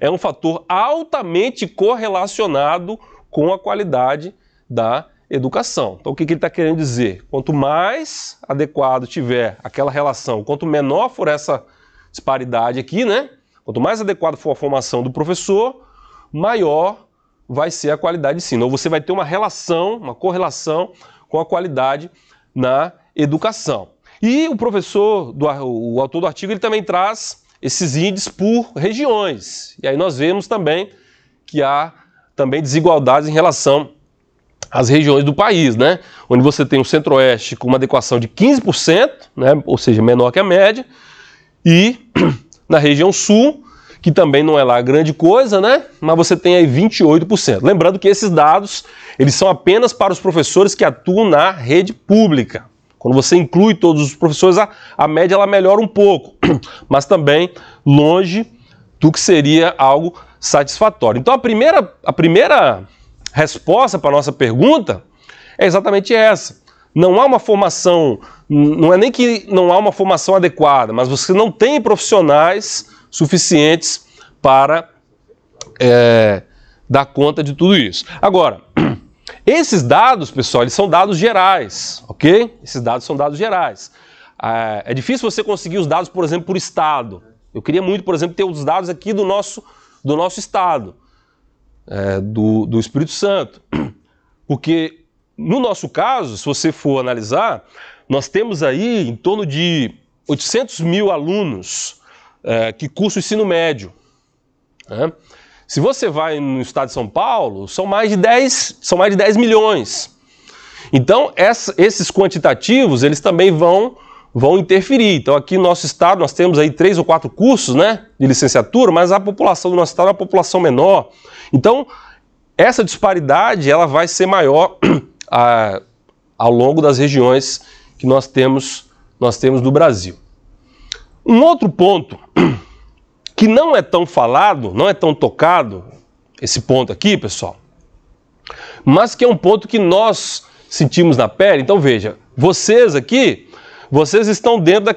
é um fator altamente correlacionado com a qualidade da educação. Então o que ele está querendo dizer? Quanto mais adequado tiver aquela relação, quanto menor for essa disparidade aqui, né? Quanto mais adequado for a formação do professor, maior vai ser a qualidade de ensino. Ou você vai ter uma relação, uma correlação com a qualidade na educação. E o professor, o autor do artigo, ele também traz esses índices por regiões. E aí nós vemos também que há também desigualdades em relação às regiões do país, né? Onde você tem o Centro-Oeste com uma adequação de 15%, né? Ou seja, menor que a média, e na região Sul, que também não é lá grande coisa, né? Mas você tem aí 28%. Lembrando que esses dados, eles são apenas para os professores que atuam na rede pública. Quando você inclui todos os professores, a média ela melhora um pouco, mas também longe do que seria algo satisfatório. Então a primeira resposta para a nossa pergunta é exatamente essa. Não há uma formação, não é nem que não há uma formação adequada, mas você não tem profissionais suficientes para dar conta de tudo isso. Agora, esses dados, pessoal, eles são dados gerais, ok? Esses dados são dados gerais. É difícil você conseguir os dados, por exemplo, por estado. Eu queria muito, por exemplo, ter os dados aqui do nosso estado, do Espírito Santo. Porque, no nosso caso, se você for analisar, nós temos aí em torno de 800 mil alunos que cursam o ensino médio. Né? Se você vai no estado de São Paulo, são mais de 10 milhões. Então, esses quantitativos, eles também vão interferir. Então, aqui no nosso estado, nós temos aí 3 ou 4 cursos, né, de licenciatura, mas a população do nosso estado é uma população menor. Então, essa disparidade, ela vai ser maior ao longo das regiões que nós temos no Brasil. Um outro ponto que não é tão falado, não é tão tocado, esse ponto aqui, pessoal, mas que é um ponto que nós sentimos na pele. Então veja, vocês aqui, vocês estão dentro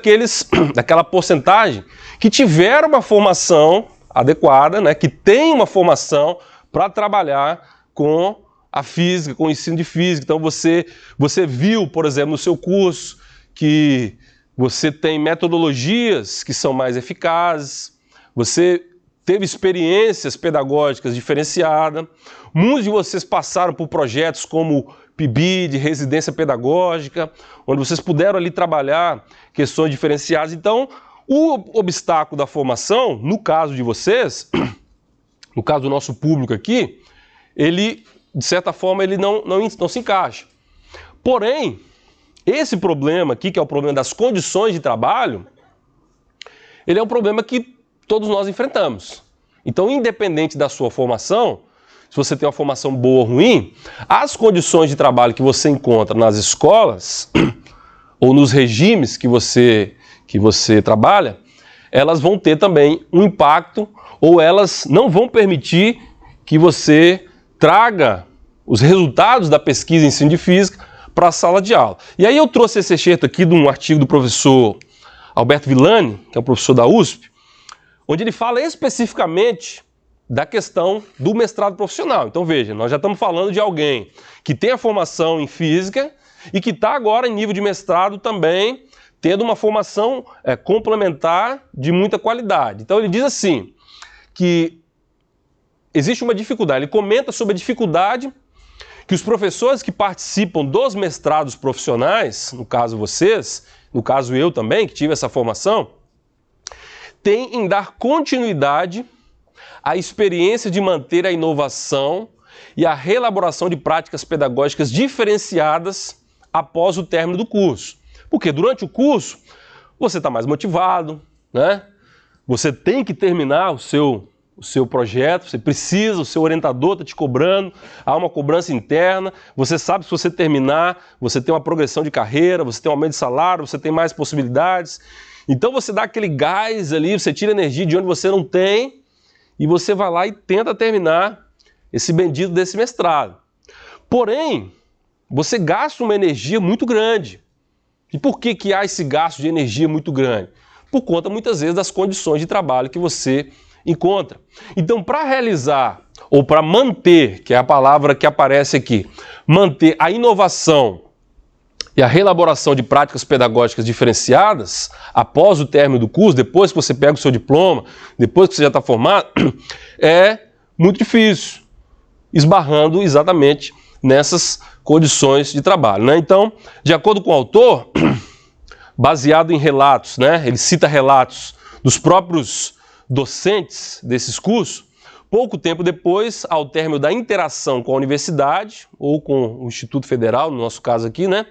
daquela porcentagem que tiveram uma formação adequada, né, que tem uma formação para trabalhar com a física, com o ensino de física. Então você viu, por exemplo, no seu curso, que você tem metodologias que são mais eficazes, você teve experiências pedagógicas diferenciadas, muitos de vocês passaram por projetos como PIBID, residência pedagógica, onde vocês puderam ali trabalhar questões diferenciadas. Então, o obstáculo da formação, no caso de vocês, no caso do nosso público aqui, ele, de certa forma, ele não se encaixa. Porém, esse problema aqui, que é o problema das condições de trabalho, ele é um problema que todos nós enfrentamos. Então, independente da sua formação, se você tem uma formação boa ou ruim, as condições de trabalho que você encontra nas escolas ou nos regimes que você trabalha, elas vão ter também um impacto, ou elas não vão permitir que você traga os resultados da pesquisa em ensino de física para a sala de aula. E aí eu trouxe esse excerto aqui de um artigo do professor Alberto Villani, que é um professor da USP, onde ele fala especificamente da questão do mestrado profissional. Então veja, nós já estamos falando de alguém que tem a formação em física e que está agora em nível de mestrado também, tendo uma formação complementar de muita qualidade. Então ele diz assim, que existe uma dificuldade, ele comenta sobre a dificuldade que os professores que participam dos mestrados profissionais, no caso vocês, no caso eu também, que tive essa formação, têm em dar continuidade à experiência de manter a inovação e a reelaboração de práticas pedagógicas diferenciadas após o término do curso. Porque durante o curso você está mais motivado, né? Você tem que terminar o seu projeto, você precisa, o seu orientador está te cobrando, há uma cobrança interna, você sabe que se você terminar, você tem uma progressão de carreira, você tem um aumento de salário, você tem mais possibilidades. Então você dá aquele gás ali, você tira energia de onde você não tem e você vai lá e tenta terminar esse bendito desse mestrado. Porém, você gasta uma energia muito grande. E por que há esse gasto de energia muito grande? Por conta, muitas vezes, das condições de trabalho que você encontra. Então, para realizar, ou para manter, que é a palavra que aparece aqui, manter a inovação e a reelaboração de práticas pedagógicas diferenciadas, após o término do curso, depois que você pega o seu diploma, depois que você já está formado, é muito difícil, esbarrando exatamente nessas condições de trabalho, né? Então, de acordo com o autor, baseado em relatos, né? Ele cita relatos dos próprios docentes desses cursos, pouco tempo depois, ao término da interação com a universidade ou com o Instituto Federal, no nosso caso aqui, né?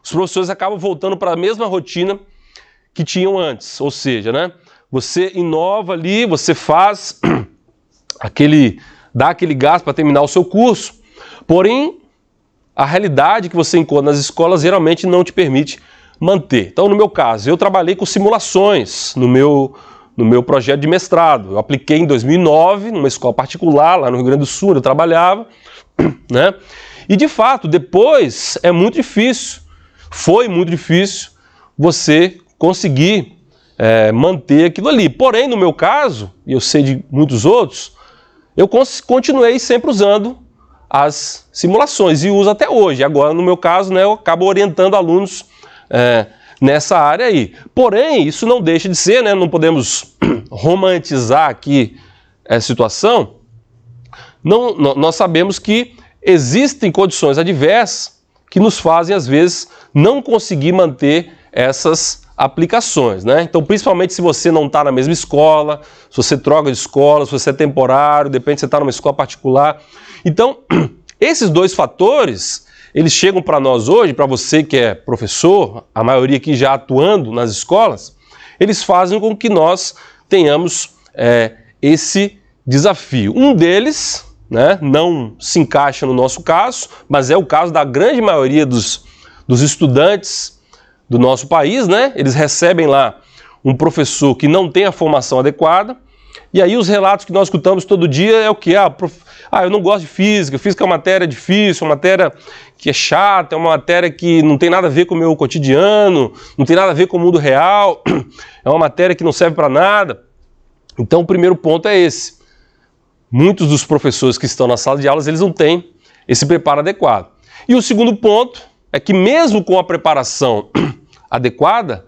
Os professores acabam voltando para a mesma rotina que tinham antes, ou seja, né? Você inova ali, você faz dá aquele gás para terminar o seu curso, porém a realidade que você encontra nas escolas geralmente não te permite manter. Então, no meu caso, eu trabalhei com simulações no meu projeto de mestrado. Eu apliquei em 2009 numa escola particular lá no Rio Grande do Sul, onde eu trabalhava, né? E de fato, depois é muito difícil, foi muito difícil você conseguir manter aquilo ali. Porém, no meu caso, e eu sei de muitos outros, eu continuei sempre usando as simulações e uso até hoje. Agora, no meu caso, né, eu acabo orientando alunos nessa área aí. Porém, isso não deixa de ser, né, não podemos romantizar aqui a situação. Nós sabemos que existem condições adversas que nos fazem, às vezes, não conseguir manter essas aplicações, né? Então, principalmente se você não está na mesma escola, se você troca de escola, se você é temporário, depende se você está numa escola particular. Então, esses dois fatores, eles chegam para nós hoje, para você que é professor, a maioria aqui já atuando nas escolas, eles fazem com que nós tenhamos esse desafio. Um deles, né, não se encaixa no nosso caso, mas é o caso da grande maioria dos estudantes do nosso país, né? Eles recebem lá um professor que não tem a formação adequada, e aí os relatos que nós escutamos todo dia é o que? Eu não gosto de física, física é uma matéria difícil, uma matéria que é chata, é uma matéria que não tem nada a ver com o meu cotidiano, não tem nada a ver com o mundo real, é uma matéria que não serve para nada. Então o primeiro ponto é esse. Muitos dos professores que estão na sala de aulas, eles não têm esse preparo adequado. E o segundo ponto é que mesmo com a preparação adequada,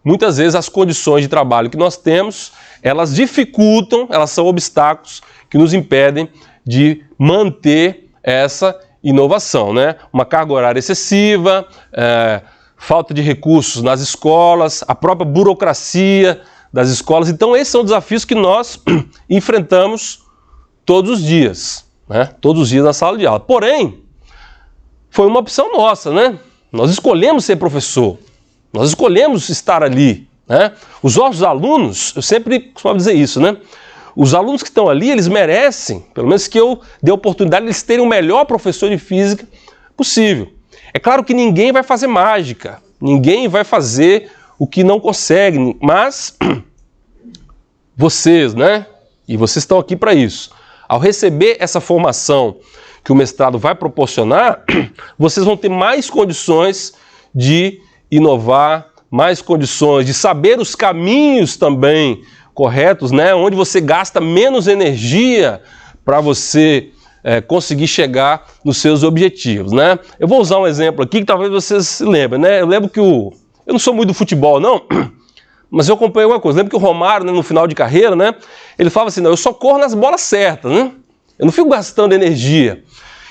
muitas vezes as condições de trabalho que nós temos, elas dificultam, elas são obstáculos que nos impedem de manter essa inovação, né? Uma carga horária excessiva, falta de recursos nas escolas, a própria burocracia das escolas. Então esses são desafios que nós enfrentamos todos os dias, né? Todos os dias na sala de aula. Porém, foi uma opção nossa, né? Nós escolhemos ser professor, nós escolhemos estar ali, né? Os nossos alunos, eu sempre costumo dizer isso, né? Os alunos que estão ali, eles merecem, pelo menos que eu dê a oportunidade de eles terem o melhor professor de física possível. É claro que ninguém vai fazer mágica, ninguém vai fazer o que não consegue, mas vocês, né? E vocês estão aqui para isso. Ao receber essa formação que o mestrado vai proporcionar, vocês vão ter mais condições de inovar, mais condições de saber os caminhos também corretos, né? Onde você gasta menos energia para você conseguir chegar nos seus objetivos, né? Eu vou usar um exemplo aqui que talvez vocês se lembrem, né? Eu lembro que eu não sou muito do futebol, não, mas eu acompanhei uma coisa. Eu lembro que o Romário, né, no final de carreira, né? Ele falava assim, não, eu só corro nas bolas certas, né? Eu não fico gastando energia.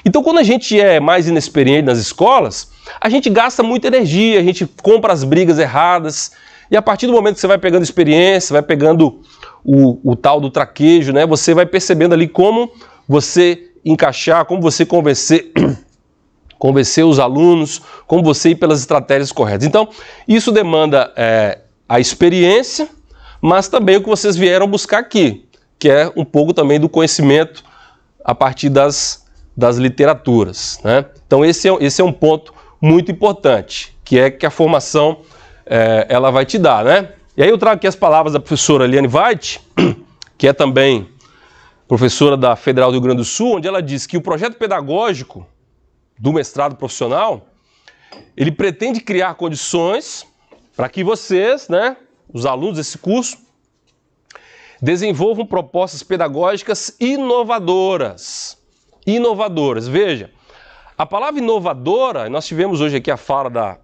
Então, quando a gente é mais inexperiente nas escolas, a gente gasta muita energia, a gente compra as brigas erradas, e a partir do momento que você vai pegando experiência, vai pegando o tal do traquejo, né? Você vai percebendo ali como você encaixar, como você convencer os alunos, como você ir pelas estratégias corretas. Então, isso demanda a experiência, mas também o que vocês vieram buscar aqui, que é um pouco também do conhecimento a partir das literaturas, né? Então esse é um ponto muito importante, que é que a formação ela vai te dar, né? E aí eu trago aqui as palavras da professora Eliane White, que é também professora da Federal do Rio Grande do Sul, onde ela diz que o projeto pedagógico do mestrado profissional, ele pretende criar condições para que vocês, né, os alunos desse curso, desenvolvam propostas pedagógicas inovadoras. Inovadoras. Veja, a palavra inovadora, nós tivemos hoje aqui a fala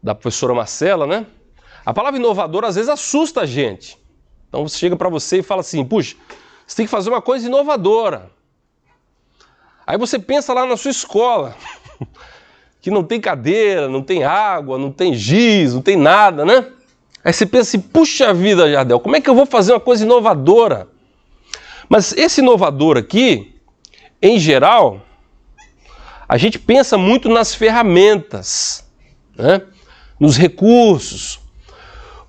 da professora Marcela, né? A palavra inovadora às vezes assusta a gente. Então você chega para você e fala assim, puxa, você tem que fazer uma coisa inovadora. Aí você pensa lá na sua escola, que não tem cadeira, não tem água, não tem giz, não tem nada, né? Aí você pensa assim, puxa vida, Jardel, como é que eu vou fazer uma coisa inovadora? Mas esse inovador aqui, em geral, a gente pensa muito nas ferramentas, né? Nos recursos.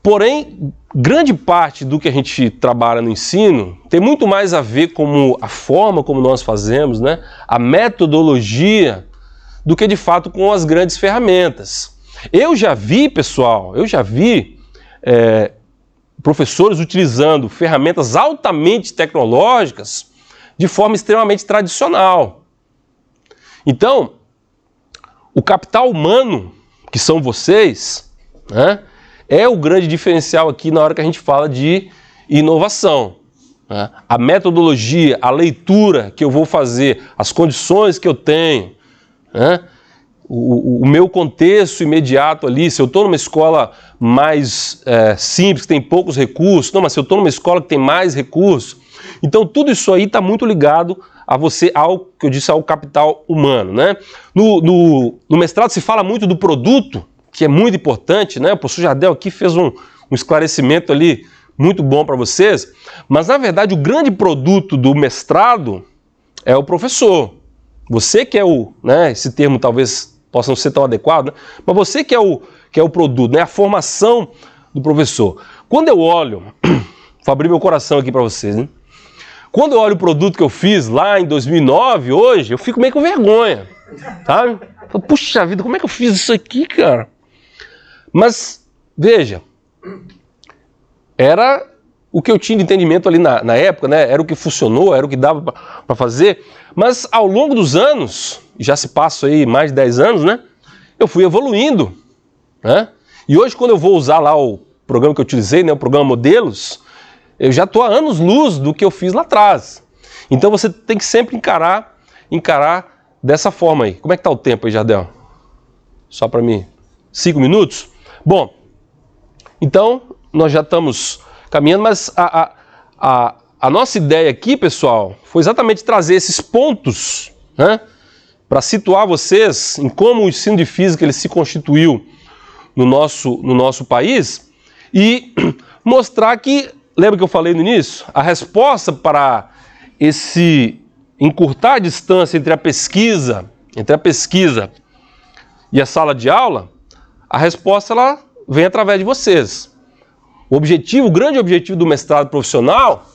Porém, grande parte do que a gente trabalha no ensino tem muito mais a ver com a forma como nós fazemos, né? A metodologia, do que de fato com as grandes ferramentas. Eu já vi, pessoal, professores utilizando ferramentas altamente tecnológicas de forma extremamente tradicional. Então, o capital humano, que são vocês, né, é o grande diferencial aqui na hora que a gente fala de inovação. Né? A metodologia, a leitura que eu vou fazer, as condições que eu tenho, né? O meu contexto imediato ali, se eu estou numa escola mais simples, que tem poucos recursos, não, mas se eu estou numa escola que tem mais recursos, Então tudo isso aí está muito ligado a você, ao que eu disse, ao capital humano, né? No mestrado se fala muito do produto, que é muito importante, né? O professor Jardel aqui fez um esclarecimento ali muito bom para vocês, mas na verdade o grande produto do mestrado é o professor. Você que é né, esse termo talvez possa não ser tão adequado, né? Mas você que é o produto, né, a formação do professor. Quando eu olho, vou abrir meu coração aqui para vocês, hein? Quando eu olho o produto que eu fiz lá em 2009, hoje, eu fico meio com vergonha, sabe? Puxa vida, como é que eu fiz isso aqui, cara? Mas, veja, era o que eu tinha de entendimento ali na época, né? Era o que funcionou, era o que dava para fazer, mas ao longo dos anos, já se passa aí mais de 10 anos, né? Eu fui evoluindo, né? E hoje, quando eu vou usar lá o programa que eu utilizei, né, o programa Modelos, eu já estou há anos-luz do que eu fiz lá atrás. Então você tem que sempre encarar dessa forma aí. Como é que está o tempo aí, Jardel? Só para mim, 5 minutos? Bom, então nós já estamos caminhando, mas a nossa ideia aqui, pessoal, foi exatamente trazer esses pontos, né, para situar vocês em como o ensino de física ele se constituiu no nosso país e mostrar que, lembra que eu falei no início? A resposta para esse encurtar a distância entre a pesquisa e a sala de aula, a resposta ela vem através de vocês. O grande objetivo do mestrado profissional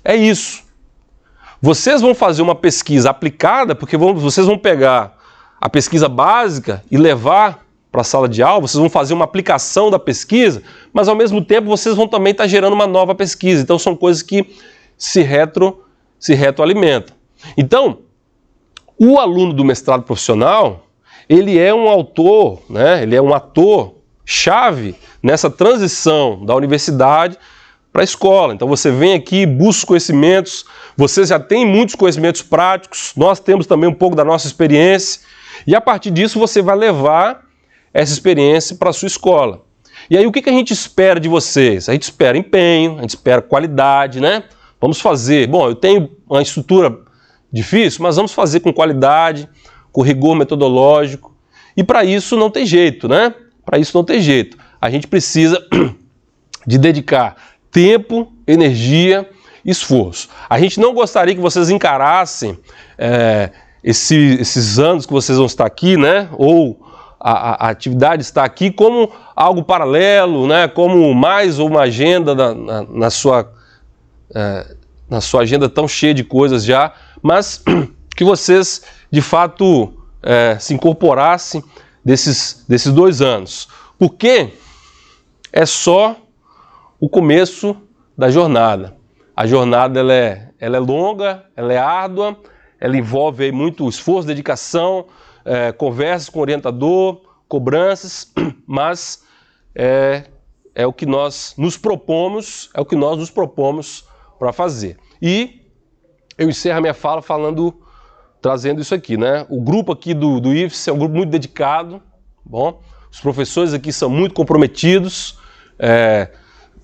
é isso. Vocês vão fazer uma pesquisa aplicada, porque vocês vão pegar a pesquisa básica e levar para a sala de aula, vocês vão fazer uma aplicação da pesquisa, mas ao mesmo tempo vocês vão também estar gerando uma nova pesquisa. Então são coisas que se retroalimentam. Então, o aluno do mestrado profissional, ele é um autor, né? Ele é um ator-chave nessa transição da universidade para a escola. Então você vem aqui, busca conhecimentos, vocês já têm muitos conhecimentos práticos, nós temos também um pouco da nossa experiência, e a partir disso você vai levar essa experiência para a sua escola. E aí o que a gente espera de vocês? A gente espera empenho, a gente espera qualidade, né? Vamos fazer, bom, eu tenho uma estrutura difícil, mas vamos fazer com qualidade, com rigor metodológico, e para isso não tem jeito, né? Para isso não tem jeito. A gente precisa de dedicar tempo, energia, esforço. A gente não gostaria que vocês encarassem esses anos que vocês vão estar aqui, né? Ou a atividade está aqui como algo paralelo, né? Como mais uma agenda na sua agenda tão cheia de coisas já, mas que vocês de fato se incorporassem desses 2 anos. Porque é só o começo da jornada. A jornada ela é longa, ela é árdua, ela envolve aí muito esforço, dedicação, conversas com o orientador, cobranças, mas é o que nós nos propomos, para fazer. E eu encerro a minha fala trazendo isso aqui, né? O grupo aqui do IFES é um grupo muito dedicado, bom? Os professores aqui são muito comprometidos,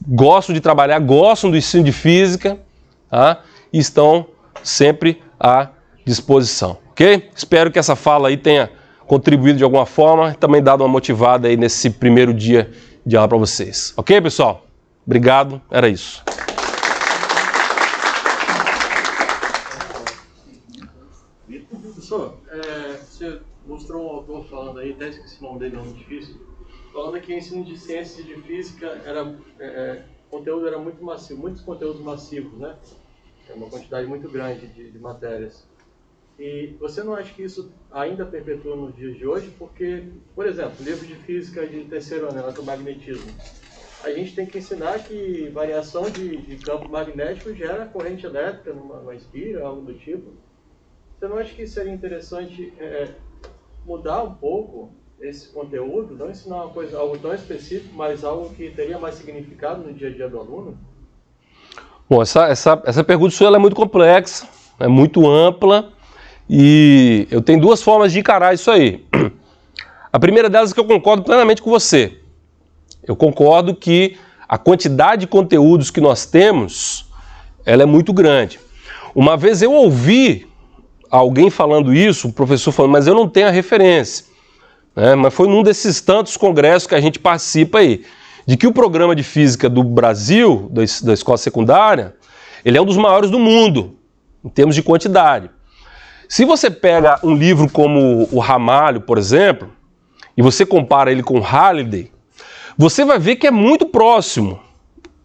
gostam de trabalhar, gostam do ensino de física, tá? E estão sempre à disposição, ok? Espero que essa fala aí tenha contribuído de alguma forma, também dado uma motivada aí nesse primeiro dia de aula para vocês. Ok, pessoal? Obrigado, era isso. Professor, você mostrou um autor falando aí, até esqueci o nome dele, é muito difícil, falando que o ensino de ciências e de física o conteúdo era muito massivo, muitos conteúdos massivos, né? É uma quantidade muito grande de matérias. E você não acha que isso ainda perpetua nos dias de hoje? Porque, por exemplo, livro de física de terceiro ano, eletromagnetismo, a gente tem que ensinar que variação de campo magnético gera corrente elétrica numa espira, algo do tipo. Você não acha que seria interessante mudar um pouco esse conteúdo, não ensinar algo tão específico, mas algo que teria mais significado no dia a dia do aluno? Bom, essa pergunta sua ela é muito complexa, é muito ampla, e eu tenho 2 formas de encarar isso aí. A primeira delas é que eu concordo plenamente com você. Eu concordo que a quantidade de conteúdos que nós temos ela é muito grande. Uma vez eu ouvi alguém falando isso, um professor falando, mas eu não tenho a referência. Mas foi num desses tantos congressos que a gente participa aí, de que o programa de física do Brasil, da escola secundária, ele é um dos maiores do mundo, em termos de quantidade. Se você pega um livro como o Ramalho, por exemplo, e você compara ele com o Halliday, você vai ver que é muito próximo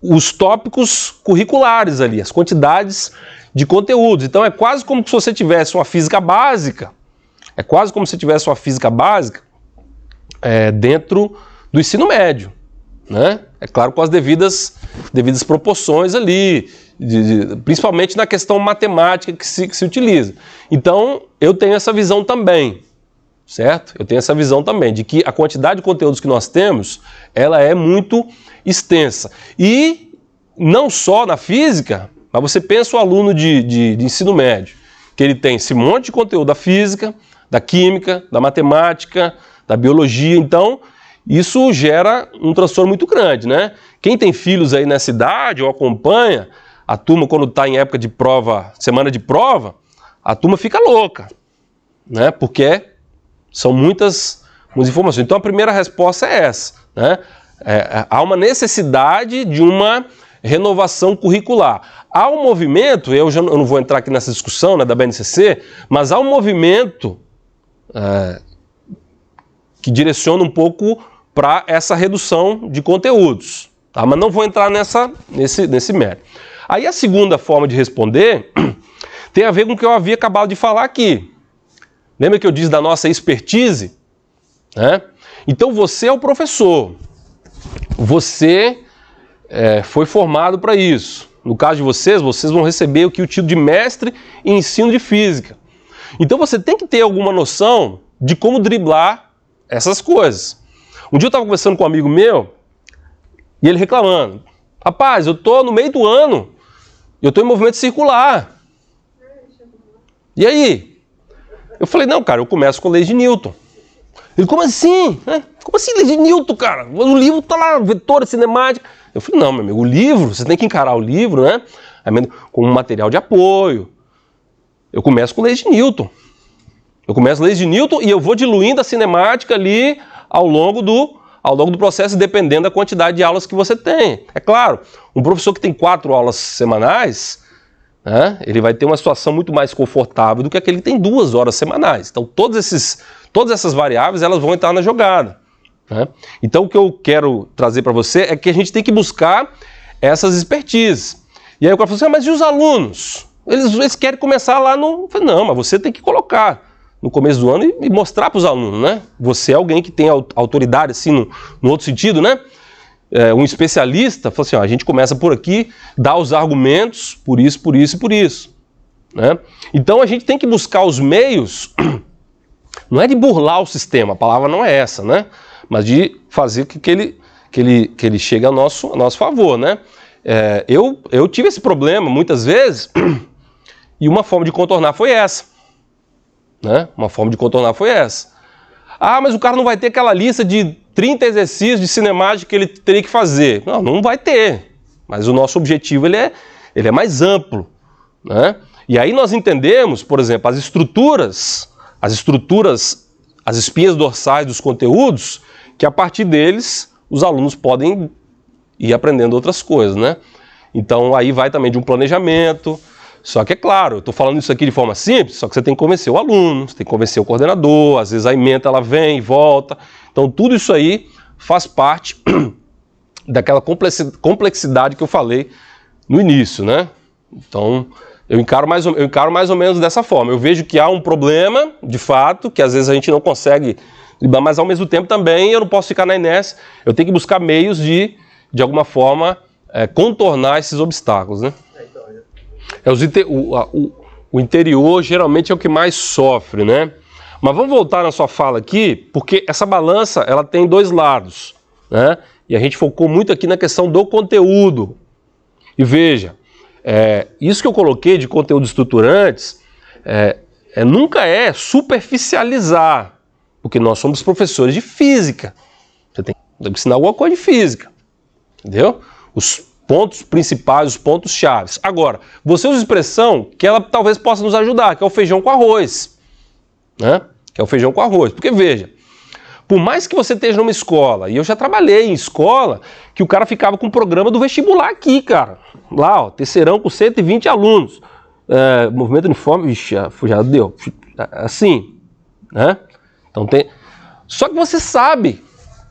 os tópicos curriculares ali, as quantidades de conteúdos. Então é quase como se você tivesse uma física básica, dentro do ensino médio, né? É claro, com as devidas proporções ali, principalmente na questão matemática que se utiliza. Então, eu tenho essa visão também, certo? Eu tenho essa visão também, de que a quantidade de conteúdos que nós temos, ela é muito extensa. E não só na física, mas você pensa o aluno de ensino médio, que ele tem esse monte de conteúdo da física, da química, da matemática, da biologia. Então, isso gera um transtorno muito grande, né? Quem tem filhos aí nessa idade ou acompanha, a turma quando está em época de prova, semana de prova, a turma fica louca, né? Porque são muitas informações. Então a primeira resposta é essa, né? Há uma necessidade de uma renovação curricular. Há um movimento, eu não vou entrar aqui nessa discussão, né, da BNCC, mas há um movimento que direciona um pouco para essa redução de conteúdos, tá? Mas não vou entrar nesse mérito. Aí a segunda forma de responder tem a ver com o que eu havia acabado de falar aqui. Lembra que eu disse da nossa expertise? Né? Então você é o professor, você foi formado para isso. No caso de vocês vão receber o título de mestre em ensino de física. Então você tem que ter alguma noção de como driblar essas coisas. Um dia eu estava conversando com um amigo meu e ele reclamando: rapaz, eu estou no meio do ano, eu estou em movimento circular. E aí? Eu falei, não, cara, eu começo com leis de Newton. Ele, como assim? Como assim leis de Newton, cara? O livro está lá, vetor, cinemática. Eu falei, não, meu amigo, o livro, você tem que encarar o livro, né, como um material de apoio. Eu começo com leis de Newton. Eu começo leis de Newton e eu vou diluindo a cinemática ali ao longo do processo, dependendo da quantidade de aulas que você tem. É claro, um professor que tem 4 aulas semanais, né, ele vai ter uma situação muito mais confortável do que aquele que tem 2 horas semanais. Então, todas essas variáveis elas vão entrar na jogada. Né? Então, o que eu quero trazer para você é que a gente tem que buscar essas expertises. E aí o cara falou assim, mas e os alunos? Eles querem começar lá no... Eu falei, não, mas você tem que colocar no começo do ano e mostrar para os alunos, né? Você é alguém que tem autoridade, assim, no outro sentido, né? Um especialista, falou assim, ó, a gente começa por aqui, dá os argumentos, por isso, por isso e por isso. Né? Então a gente tem que buscar os meios, não é de burlar o sistema, a palavra não é essa, né? Mas de fazer que ele chegue a nosso favor, né? Eu tive esse problema muitas vezes e uma forma de contornar foi essa. Né? Uma forma de contornar foi essa. Ah, mas o cara não vai ter aquela lista de 30 exercícios de cinemática que ele teria que fazer. Não vai ter. Mas o nosso objetivo ele é mais amplo. Né? E aí nós entendemos, por exemplo, as estruturas, as espinhas dorsais dos conteúdos, que a partir deles os alunos podem ir aprendendo outras coisas. Né? Então aí vai também de um planejamento. Só que é claro, eu estou falando isso aqui de forma simples, só que você tem que convencer o aluno, você tem que convencer o coordenador, às vezes a ementa ela vem e volta. Então tudo isso aí faz parte daquela complexidade que eu falei no início, né? Então eu encaro mais ou menos dessa forma. Eu vejo que há um problema, de fato, que às vezes a gente não consegue lidar, mas ao mesmo tempo também eu não posso ficar na inércia, eu tenho que buscar meios de alguma forma, contornar esses obstáculos, né? O interior geralmente é o que mais sofre, né? Mas vamos voltar na sua fala aqui, porque essa balança ela tem 2 lados, né? E a gente focou muito aqui na questão do conteúdo. E veja, isso que eu coloquei de conteúdos estruturantes nunca é superficializar, porque nós somos professores de física. Você tem que ensinar alguma coisa de física, entendeu? pontos principais, os pontos chaves. Agora, você usa expressão que ela talvez possa nos ajudar, que é o feijão com arroz. Né? Que é o feijão com arroz. Porque, veja, por mais que você esteja numa escola, e eu já trabalhei em escola, que o cara ficava com o programa do vestibular aqui, cara. Lá, ó, terceirão com 120 alunos. Movimento uniforme, vixe, já deu. Assim, né? Então tem... Só que você sabe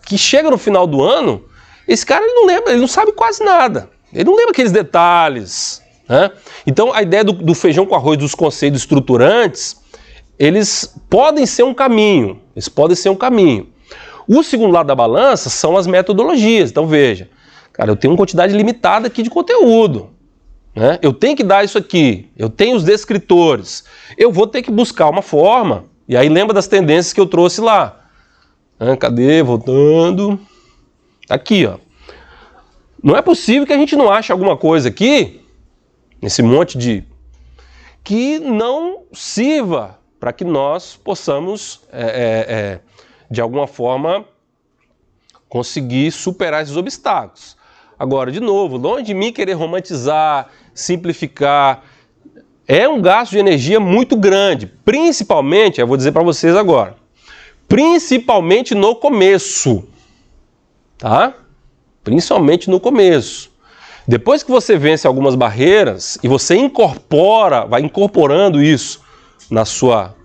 que chega no final do ano, esse cara ele não lembra, ele não sabe quase nada. Ele não lembra aqueles detalhes, né? Então a ideia do feijão com arroz, dos conceitos estruturantes, eles podem ser um caminho. O segundo lado da balança são as metodologias. Então veja, cara, eu tenho uma quantidade limitada aqui de conteúdo. Né? Eu tenho que dar isso aqui, eu tenho os descritores, eu vou ter que buscar uma forma, e aí lembra das tendências que eu trouxe lá. Cadê? Voltando. Aqui, ó. Não é possível que a gente não ache alguma coisa aqui, nesse monte de... que não sirva para que nós possamos, de alguma forma, conseguir superar esses obstáculos. Agora, de novo, longe de mim querer romantizar, simplificar, é um gasto de energia muito grande, principalmente, eu vou dizer para vocês agora, principalmente no começo, tá? Principalmente no começo. Depois que você vence algumas barreiras e você vai incorporando isso na sua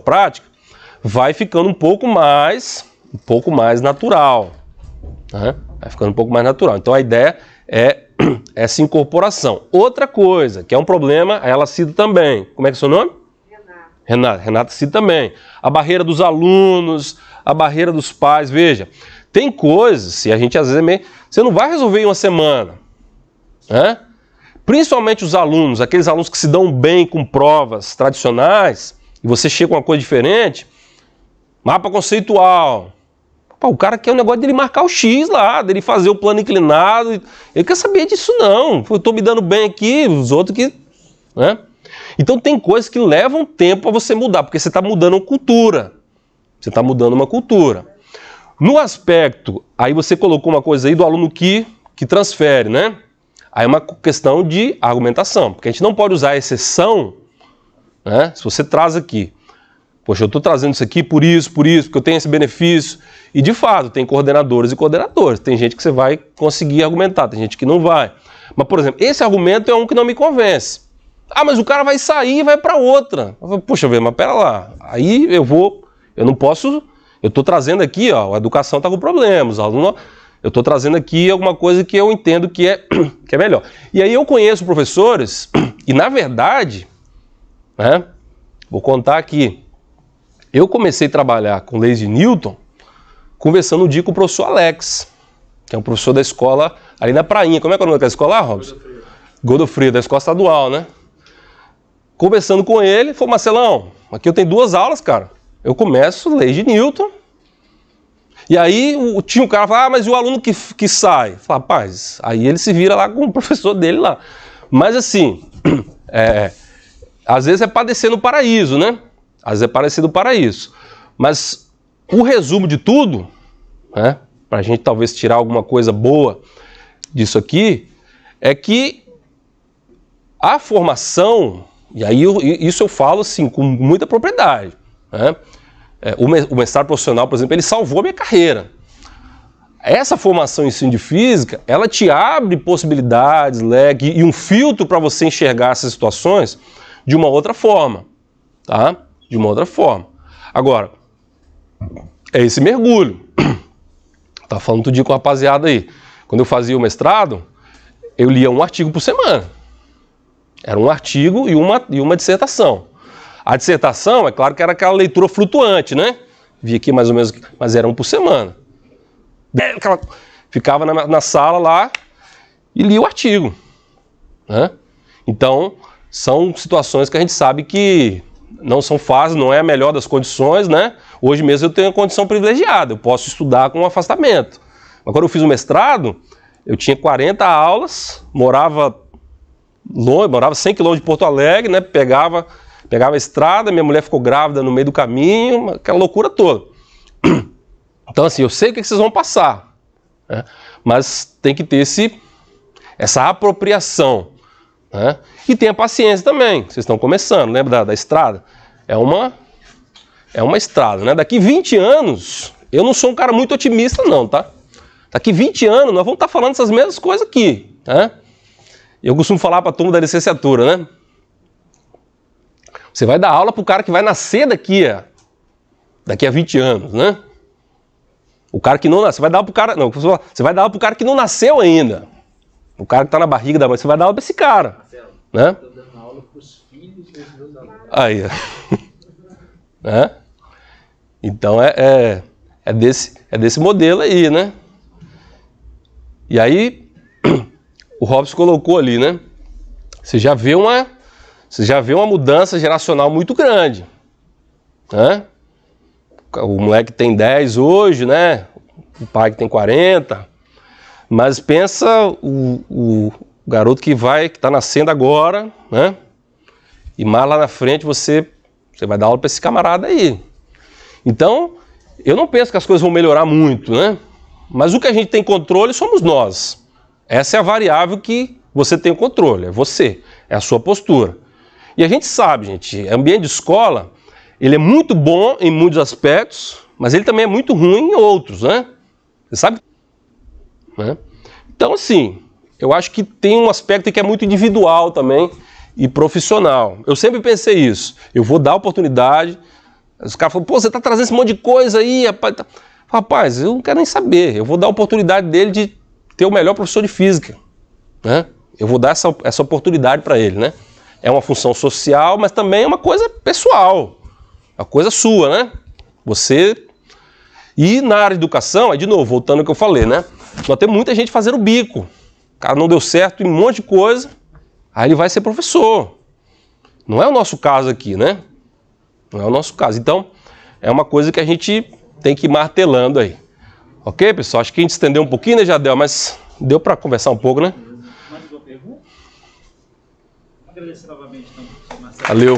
prática, vai ficando um pouco mais natural, né? Vai ficando um pouco mais natural. Então a ideia é essa incorporação. Outra coisa, que é um problema, ela cita também. Como é que é o seu nome? Renata cita também. A barreira dos alunos, a barreira dos pais. Veja, tem coisas, se a gente às vezes você não vai resolver em uma semana, né? Principalmente os alunos, aqueles alunos que se dão bem com provas tradicionais, e você chega com uma coisa diferente, mapa conceitual. Pô, o cara quer o negócio dele marcar o X lá, dele fazer o plano inclinado. Ele quer saber disso não. Eu estou me dando bem aqui, os outros que... Né? Então tem coisas que levam tempo para você mudar, porque você está mudando uma cultura. Você está mudando uma cultura. No aspecto, aí você colocou uma coisa aí do aluno que transfere, né? Aí é uma questão de argumentação, porque a gente não pode usar a exceção, né? Se você traz aqui, poxa, eu estou trazendo isso aqui por isso, porque eu tenho esse benefício. E de fato, tem coordenadores e coordenadores. Tem gente que você vai conseguir argumentar, tem gente que não vai. Mas, por exemplo, esse argumento é um que não me convence. Ah, mas o cara vai sair e vai para outra. Eu falo, puxa, mas pera lá. Aí eu não posso, eu estou trazendo aqui, ó, a educação está com problemas, aluno, eu estou trazendo aqui alguma coisa que eu entendo que é melhor. E aí eu conheço professores, e na verdade, né, vou contar aqui, eu comecei a trabalhar com leis de Newton, conversando um dia com o professor Alex, que é um professor da escola ali na Prainha. Como é que é o nome daquela escola lá, Robson? Godofredo, da escola estadual, né? Conversando com ele, falou, Marcelão, aqui eu tenho 2 aulas, cara. Eu começo leis de Newton, e aí tinha um cara que falava, mas e o aluno que sai? Eu falei, rapaz, aí ele se vira lá com o professor dele lá. Mas assim, às vezes é padecer no paraíso, né? Às vezes é padecer no paraíso. Mas o resumo de tudo, né, para a gente talvez tirar alguma coisa boa disso aqui, é que a formação, e aí isso eu falo assim com muita propriedade, né? O mestrado profissional, por exemplo, ele salvou a minha carreira. Essa formação em ensino de física, ela te abre possibilidades, leque e um filtro para você enxergar essas situações de uma outra forma, tá? De uma outra forma. Agora, é esse mergulho. Tá falando todo dia com a rapaziada aí. Quando eu fazia o mestrado, eu lia um artigo por semana. Era um artigo e uma dissertação. A dissertação, é claro que era aquela leitura flutuante, né? Vi aqui mais ou menos, mas era um por semana. Ficava na sala lá e lia o artigo, né? Então, são situações que a gente sabe que não são fáceis, não é a melhor das condições, né? Hoje mesmo eu tenho uma condição privilegiada, eu posso estudar com um afastamento. Mas quando eu fiz o mestrado, eu tinha 40 aulas, morava 100 km de Porto Alegre, né? Pegava a estrada, minha mulher ficou grávida no meio do caminho, aquela loucura toda. Então assim, eu sei o que vocês vão passar, né? Mas tem que ter essa apropriação, né? E tenha paciência também, vocês estão começando, lembra da estrada? É uma estrada, né? Daqui 20 anos, eu não sou um cara muito otimista não, tá? Daqui 20 anos nós vamos estar falando essas mesmas coisas aqui, né? Eu costumo falar para a turma da licenciatura, né? Você vai dar aula para o cara que vai nascer daqui a 20 anos, né? O cara que não nasceu, você vai dar aula para o cara, não, você vai dar aula para o cara que não nasceu ainda. O cara que está na barriga da mãe, você vai dar aula para esse cara, né? Estou dando aula para os filhos dos meus alunos. Aí, né? Então é desse modelo aí, né? E aí o Robson colocou ali, né? Você já vê uma mudança geracional muito grande, né? O moleque tem 10 hoje, né? O pai que tem 40. Mas pensa o garoto que está nascendo agora, né? E mais lá na frente você vai dar aula para esse camarada aí. Então, eu não penso que as coisas vão melhorar muito, né? Mas o que a gente tem controle somos nós. Essa é a variável que você tem o controle, é você, é a sua postura. E a gente sabe, gente, ambiente de escola, ele é muito bom em muitos aspectos, mas ele também é muito ruim em outros, né? Você sabe? Né? Então, assim, eu acho que tem um aspecto que é muito individual também e profissional. Eu sempre pensei isso. Eu vou dar oportunidade. Os caras falam, pô, você está trazendo esse monte de coisa aí, rapaz. Rapaz, eu não quero nem saber. Eu vou dar a oportunidade dele de ter o melhor professor de física, né? Eu vou dar essa oportunidade para ele, né? É uma função social, mas também é uma coisa pessoal. Uma coisa sua, né? Você... E na área de educação, aí de novo, voltando ao que eu falei, né? Nós temos muita gente fazendo bico. O cara não deu certo em um monte de coisa, aí ele vai ser professor. Não é o nosso caso aqui, né? Não é o nosso caso. Então, é uma coisa que a gente tem que ir martelando aí. Ok, pessoal? Acho que a gente estendeu um pouquinho, né, Jadel? Mas deu para conversar um pouco, né? Mais uma pergunta? Agradecer novamente, então, professor Marcelo. Valeu.